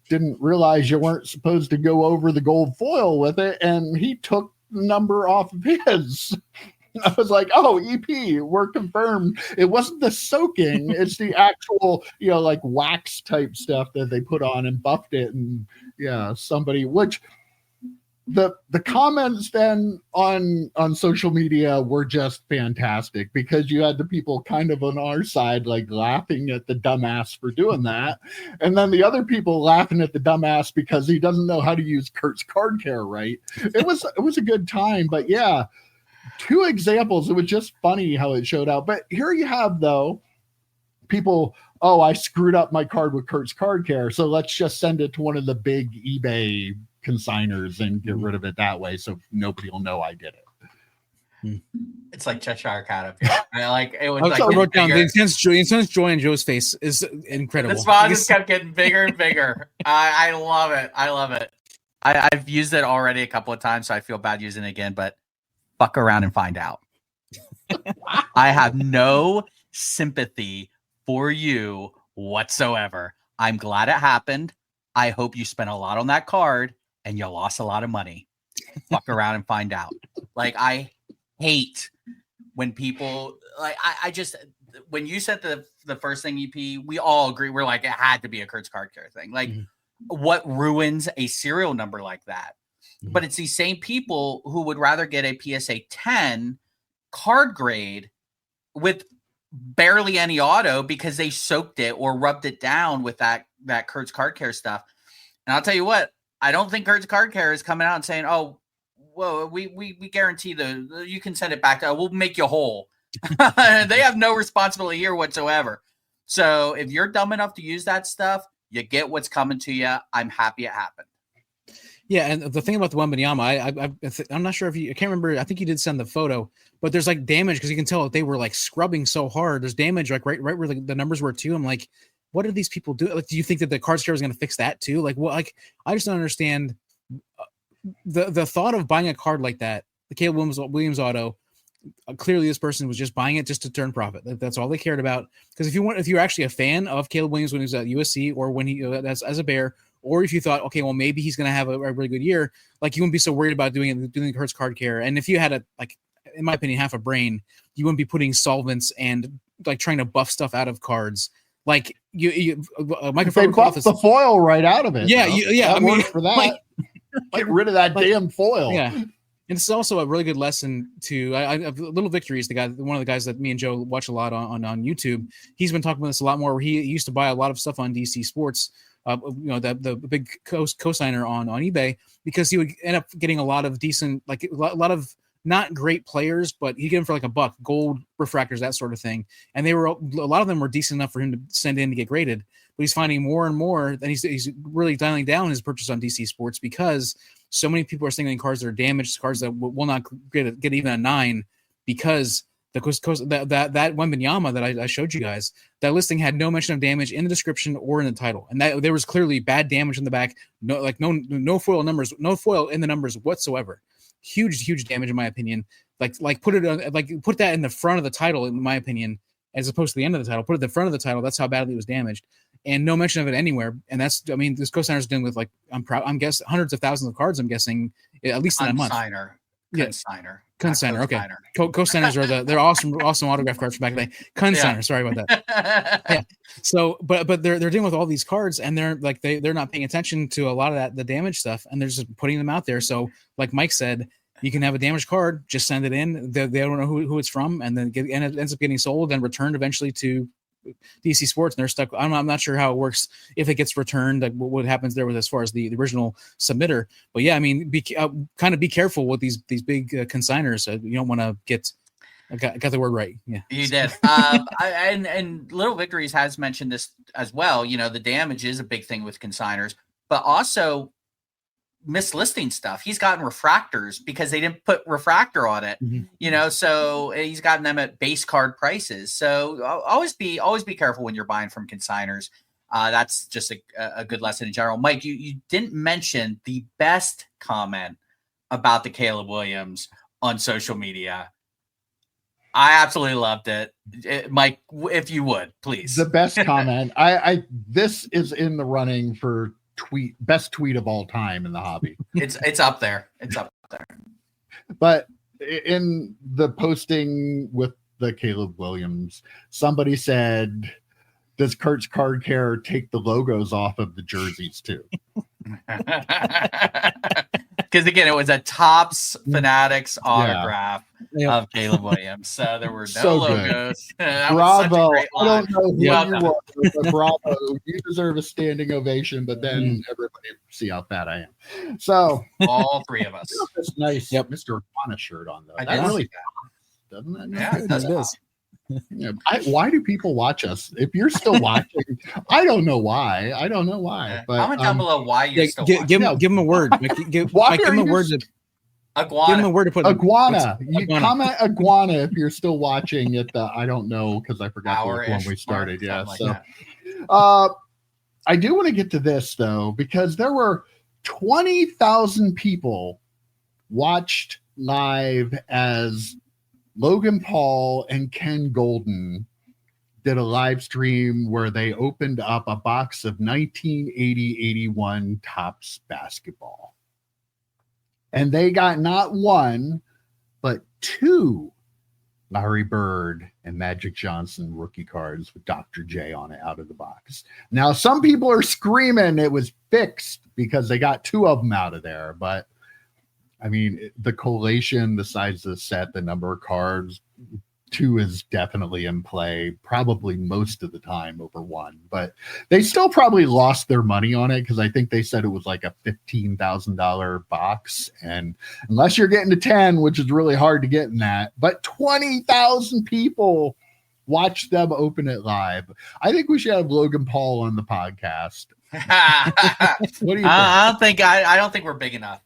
S1: didn't realize you weren't supposed to go over the gold foil with it, and he took the number off of his. I was like, oh, EP, we're confirmed. It wasn't the soaking, it's the actual, like wax type stuff that they put on and buffed it. And somebody, which the comments then on social media were just fantastic, because you had the people kind of on our side like laughing at the dumbass for doing that, and then the other people laughing at the dumbass because he doesn't know how to use Kurt's Card Care right. It was a good time. But yeah, 2 examples. It was just funny how it showed out. But here you have, though, people, I screwed up my card with Kurt's Card Care, so let's just send it to one of the big eBay consigners and get rid of it that way, so nobody will know I did it.
S2: It's like Cheshire Cat up here. It was
S3: I wrote down the intense joy in Joe's face is incredible.
S2: The smile just kept getting bigger and bigger. I love it. I've used it already a couple of times, so I feel bad using it again, but fuck around and find out. I have no sympathy for you whatsoever. I'm glad it happened. I hope you spent a lot on that card and you lost a lot of money. Fuck around and find out. Like, I hate when people I just, when you said the first thing, EP, we all agree. We're like, it had to be a Kurt's Card Care thing. Like, what ruins a serial number like that? But it's these same people who would rather get a PSA 10 card grade with barely any auto because they soaked it or rubbed it down with that Kurt's Card Care stuff. And I'll tell you what, I don't think Kurt's Card Care is coming out and saying, oh, well, we guarantee you can send it back. We'll make you whole. They have no responsibility here whatsoever. So if you're dumb enough to use that stuff, you get what's coming to you. I'm happy it happened.
S3: Yeah, and the thing about the Wembanyama, I'm not sure if I can't remember. I think you did send the photo, but there's like damage because you can tell they were like scrubbing so hard. There's damage like right where the numbers were too. I'm like, what did these people do? Like, do you think that the card store is going to fix that too? Like, well, like I just don't understand the thought of buying a card like that the Caleb Williams auto, clearly this person was just buying it just to turn profit. That's all they cared about. Because if you're actually a fan of Caleb Williams when he was at USC or when he as a Bear, or if you thought, okay, well maybe he's going to have a really good year, like you wouldn't be so worried about doing Hertz card care. And if you had in my opinion, half a brain, you wouldn't be putting solvents and like trying to buff stuff out of cards. Like Michael
S1: they buffed the foil right out of it.
S3: Yeah,
S1: I mean, for that, get rid of that damn foil.
S3: Yeah. And it's also a really good lesson to Little Victories, one of the guys that me and Joe watch a lot on YouTube. He's been talking about this a lot more, where he used to buy a lot of stuff on DC Sports, the big co-signer on eBay, because he would end up getting a lot of decent, like a lot of not great players, but he'd get them for like $1, gold refractors, that sort of thing. And a lot of them were decent enough for him to send in to get graded. But he's finding more and more that he's really dialing down his purchase on DC Sports, because so many people are singling cards that are damaged, cards that will not get even a 9, because that Wembanyama that I showed you guys, that listing had no mention of damage in the description or in the title, and that there was clearly bad damage in the back. No foil numbers, no foil in the numbers whatsoever. Huge damage in my opinion. Like put that in the front of the title in my opinion, as opposed to the end of the title. Put it at the front of the title. That's how badly it was damaged, and no mention of it anywhere. And this co-signer is dealing with I'm guessing hundreds of thousands of cards. I'm guessing at least in a month. Consigner. Okay. Co-signers are they're awesome autograph cards from back in the day. Consigner. Yeah. Sorry about that. Yeah. So, but they're dealing with all these cards, and they're not paying attention to a lot of the damage stuff, and they're just putting them out there. So, like Mike said, you can have a damaged card, just send it in. They don't know who it's from, and then it ends up getting sold and returned eventually to DC Sports, and they're stuck. I'm not sure how it works if it gets returned, like what happens there with as far as the original submitter. But yeah, I mean, be careful with these big consigners. You don't want to get. I got the word right. Yeah,
S2: you did. And Little Victories has mentioned this as well. The damage is a big thing with consigners, but also mislisting stuff. He's gotten refractors because they didn't put refractor on it, so he's gotten them at base card prices. So always be careful when you're buying from consigners. That's just a good lesson in general. Mike, you didn't mention the best comment about the Caleb Williams on social media. I absolutely loved it. Mike, if you would, please.
S1: The best comment. This is in the running for best tweet of all time in the hobby.
S2: It's up there.
S1: But in the posting with the Caleb Williams, somebody said, does Kurt's Card Care take the logos off of the jerseys too?
S2: Because again, it was a Topps Fanatics autograph of Caleb Williams, so there were no logos.
S1: Bravo! I don't know who you were, but bravo! You deserve a standing ovation. But then everybody see how fat I am. So
S2: all three of us.
S1: This nice Mr. Iguana shirt on though. That really doesn't it?
S2: Yeah, it does.
S1: Yeah, why do people watch us? If you're still watching, I don't know why. But
S2: comment down below why you're still watching.
S3: Give him a word. Give him a word to
S2: iguana.
S3: Give him a word to put.
S1: Iguana. You comment iguana if you're still watching at the. I don't know because I forgot when we started. Yeah. So, I do want to get to this though because there were 20,000 people watched live as Logan Paul and Ken Goldin did a live stream where they opened up a box of 1980-81 Topps basketball. And they got not one, but 2 Larry Bird and Magic Johnson rookie cards with Dr. J on it out of the box. Now, some people are screaming it was fixed because they got 2 of them out of there, but I mean, the collation, the size of the set, the number of cards, 2 is definitely in play, probably most of the time over 1. But they still probably lost their money on it because I think they said it was like a $15,000 box. And unless you're getting to 10, which is really hard to get in that, but 20,000 people watched them open it live. I think we should have Logan Paul on the podcast.
S2: What do you think? I don't think we're big enough.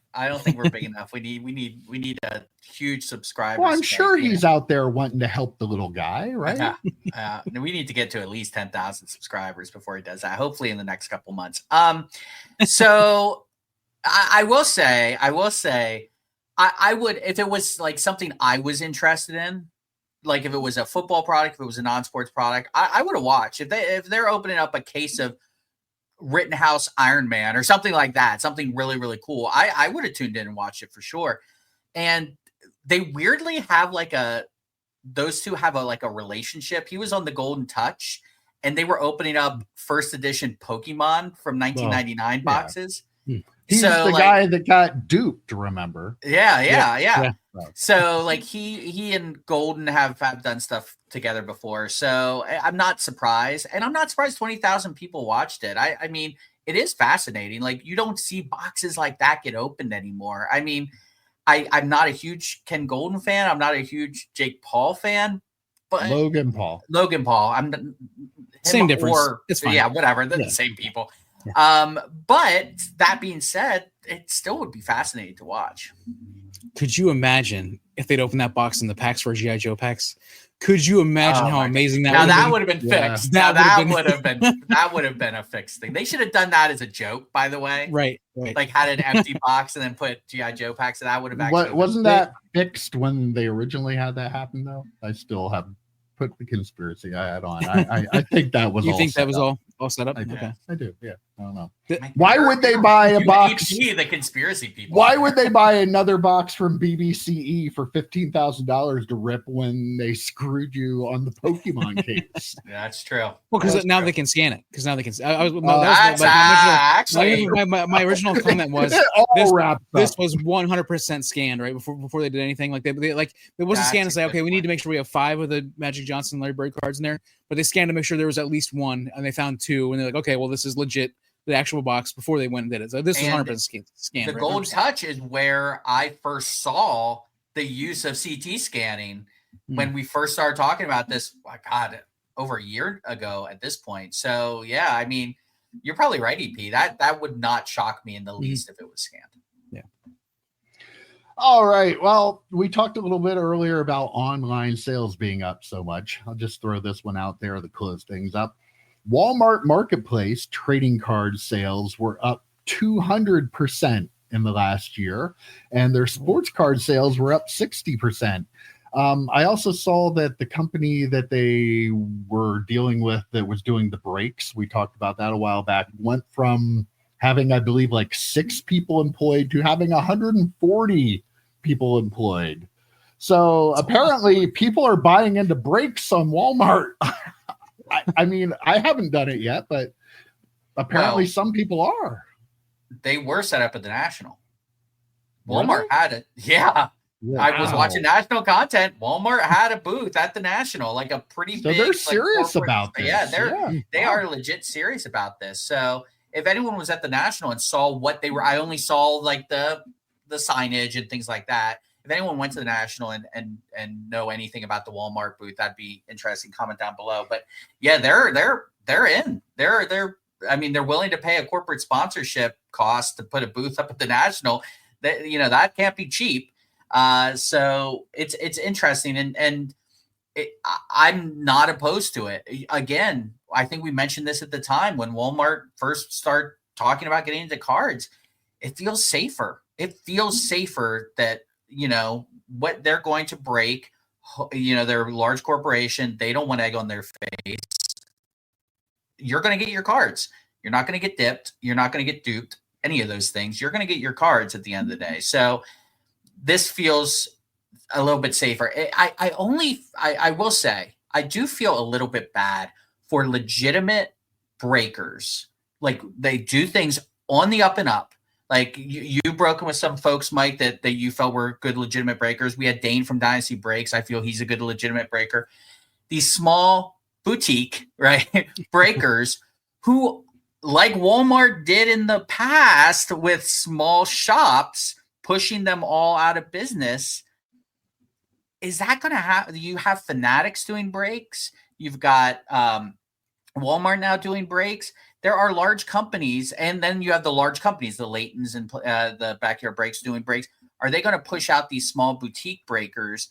S2: We need a huge subscriber.
S1: Well, I'm sure he's out there wanting to help the little guy, right?
S2: We need to get to at least 10,000 subscribers before he does that. Hopefully in the next couple months. So I will say I would, if it was like something I was interested in, like if it was a football product, if it was a non-sports product, I would have watched. If they're opening up a case of Rittenhouse Iron Man or something like that, something really, really cool, I would have tuned in and watched it for sure. And they weirdly have those two have a relationship. He was on the Golden Touch, and they were opening up first edition Pokemon from 1999 boxes.
S1: He's the guy that got duped, remember?
S2: Yeah. So like he and Goldin have done stuff together before. So I'm not surprised. And I'm not surprised 20,000 people watched it. I mean, it is fascinating. Like, you don't see boxes like that get opened anymore. I mean, I'm not a huge Ken Goldin fan. I'm not a huge Jake Paul fan. But
S1: Logan Paul.
S2: I'm
S3: same difference. It's fine.
S2: Yeah, whatever. They're the same people. Yeah. But that being said, it still would be fascinating to watch.
S3: Could you imagine if they'd open that box in the packs for G.I. Joe packs? Could you imagine how amazing that would have been? Now, that would have been fixed.
S2: That would have been a fixed thing. They should have done that as a joke, by the way.
S3: Right.
S2: Like, had an empty box and then put G.I. Joe packs, and that would have actually
S1: wasn't that fixed when they originally had that happen, though? I still have put the conspiracy I had on. I think that was.
S3: You think that was all set up?
S1: Okay. I do. Yeah. I don't know. Why would they buy a box?
S2: The conspiracy people.
S1: Why would they buy another box from BBCE for $15,000 to rip when they screwed you on the Pokemon case?
S2: Yeah, that's true.
S3: Well, because now they can scan it. Because now they can. My original comment was this was 100% scanned right before they did anything. Like they wasn't scanned to say, okay, we need to make sure we have 5 of the Magic Johnson, Larry Bird cards in there, but they scanned to make sure there was at least 1, and they found 2, and they're like, okay, well, this is legit. The actual box before they went and did it. So this is 100% scanned.
S2: The Golden Touch is where I first saw the use of CT scanning when we first started talking about this. Oh, God, over a year ago at this point. So yeah, I mean, you're probably right, EP. That would not shock me in the least if it was scanned.
S3: Yeah.
S1: All right. Well, we talked a little bit earlier about online sales being up so much. I'll just throw this one out there to close things up. Walmart Marketplace trading card sales were up 200% in the last year, and their sports card sales were up 60%. I also saw that the company that they were dealing with that was doing the breaks, we talked about that a while back, went from having, I believe, like 6 people employed to having 140 people employed. So apparently people are buying into breaks on Walmart. I mean, I haven't done it yet, but apparently some people are.
S2: They were set up at the National. Walmart had it. Yeah. Wow. I was watching national content. Walmart had a booth at the National, like a pretty big. So
S1: they're serious about this.
S2: Yeah, they are legit serious about this. So if anyone was at the National and saw what they were, I only saw like the signage and things like that. If anyone went to the National and know anything about the Walmart booth, that'd be interesting. Comment down below. But yeah, they're in. They're willing to pay a corporate sponsorship cost to put a booth up at the National. That can't be cheap. So it's interesting, and I'm not opposed to it. Again, I think we mentioned this at the time when Walmart first started talking about getting into cards. It feels safer. It feels safer that what they're going to break. They're a large corporation. They don't want egg on their face. You're going to get your cards. You're not going to get dipped. You're not going to get duped. Any of those things. You're going to get your cards at the end of the day. So this feels a little bit safer. I will say, I do feel a little bit bad for legitimate breakers. Like, they do things on the up and up. Like you broken with some folks, Mike, that you felt were good, legitimate breakers. We had Dane from Dynasty Breaks. I feel he's a good, legitimate breaker. These small boutique, right, breakers who, like Walmart did in the past with small shops, pushing them all out of business. Is that going to have, you have Fanatics doing breaks. You've got Walmart now doing breaks. There are large companies, and then you have the large companies, the Laytons and the Backyard Breaks doing breaks. Are they going to push out these small boutique breakers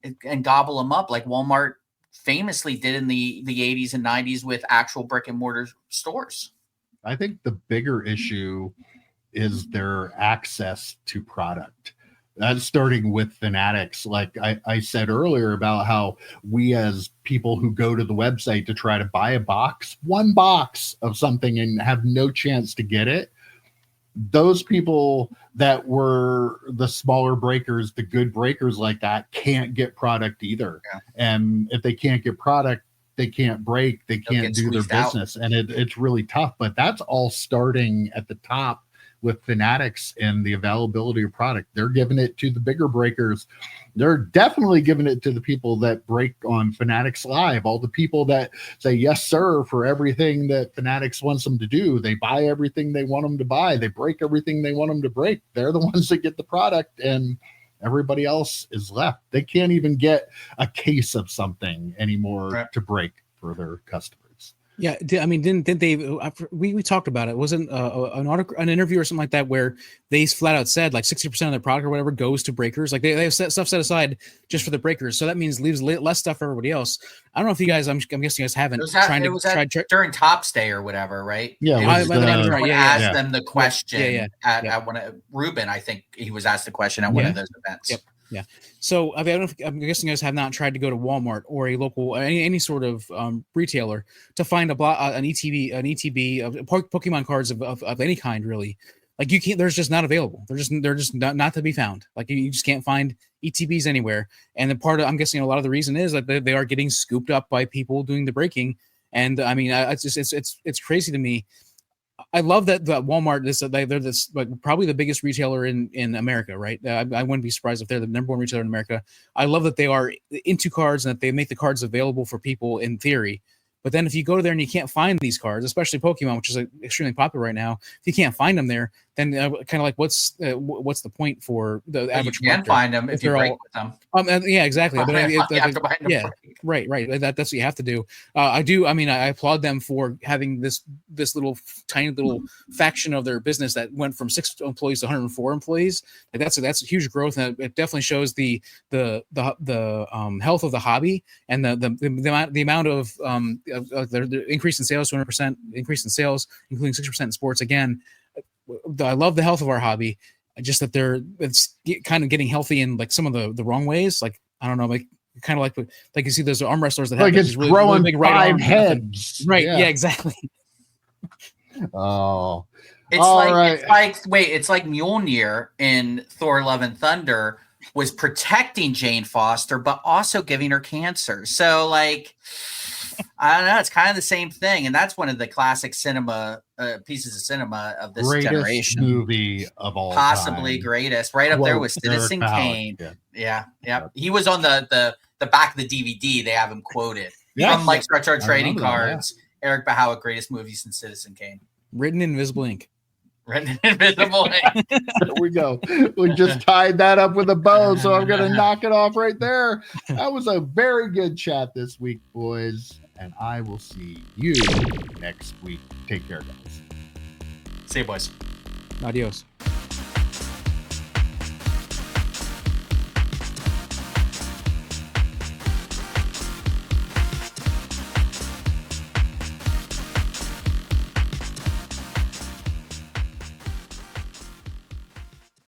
S2: and gobble them up like Walmart famously did in the 80s and 90s with actual brick and mortar stores?
S1: I think the bigger issue is their access to product. That's starting with Fanatics. Like I said earlier about how we as people who go to the website to try to buy one box of something and have no chance to get it, those people that were the smaller breakers, the good breakers like that, can't get product either.
S2: Yeah.
S1: And if they can't get product, they can't break, they can't do their business.
S2: Out.
S1: And it's really tough. But that's all starting at the top with Fanatics and the availability of product. They're giving it to the bigger breakers. They're definitely giving it to the people that break on Fanatics Live. All the people that say yes, sir, for everything that Fanatics wants them to do. They buy everything they want them to buy. They break everything they want them to break. They're the ones that get the product, and everybody else is left. They can't even get a case of something anymore to break for their customers.
S3: Yeah, I mean, didn't they? We talked about it. Wasn't an interview or something like that where they flat out said like 60% of their product or whatever goes to breakers. Like they have stuff set aside just for the breakers, so that means leaves less stuff for everybody else. I don't know if you guys. I'm guessing you guys haven't
S2: during Topps Day or whatever, right?
S1: Yeah,
S2: asked them the question at one of Ruben. I think he was asked the question at one of those events.
S3: Yep. Yeah. So I mean, I'm guessing you guys have not tried to go to Walmart or a local any sort of retailer to find an ETB of Pokemon cards of any kind, really. Like you can't. There's just not available. They're just not to be found. Like you just can't find ETBs anywhere. And the part of, I'm guessing a lot of the reason is that they are getting scooped up by people doing the breaking. And I mean, it's crazy to me. I love that Walmart they're this like probably the biggest retailer in America, right? I wouldn't be surprised if they're the number one retailer in America. I love that they are into cards and that they make the cards available for people in theory. But then if you go there and you can't find these cards, especially Pokemon, which is extremely popular right now, if you can't find them there, then kind of like what's the point for the average?
S2: You can find them if you break with them.
S3: Yeah, exactly. But
S2: you have to buy them.
S3: Right. That's what you have to do. I do. I mean, I applaud them for having this little tiny little faction of their business that went from 6 employees to 104 employees. Like that's a huge growth, and it definitely shows the health of the hobby and the amount of the increase in sales, 200% increase in sales, including 6% in sports. Again, I love the health of our hobby. Just that it's kind of getting healthy in like some of the wrong ways. Like I don't know, like kind of like you see those arm wrestlers that
S1: like
S3: have
S1: it's really, growing really big right 5 heads.
S3: Right? Yeah, exactly.
S1: Oh,
S2: it's like Mjolnir in Thor: Love and Thunder was protecting Jane Foster, but also giving her cancer. So like, I don't know. It's kind of the same thing, and that's one of the classic cinema pieces of cinema of this generation.
S1: Movie of all
S2: possibly
S1: time.
S2: Greatest, right up there with Citizen Kane. Yeah. He was on the back of the DVD. They have him quoted from Mike's Retro Trading Cards. Eric Bahowick, greatest movies since Citizen Kane.
S3: Written in invisible ink.
S2: Written in invisible ink.
S1: There we go. We just tied that up with a bow, so I'm going to knock it off right there. That was a very good chat this week, boys. And I will see you next week. Take care, guys.
S2: See you, boys.
S3: Adios.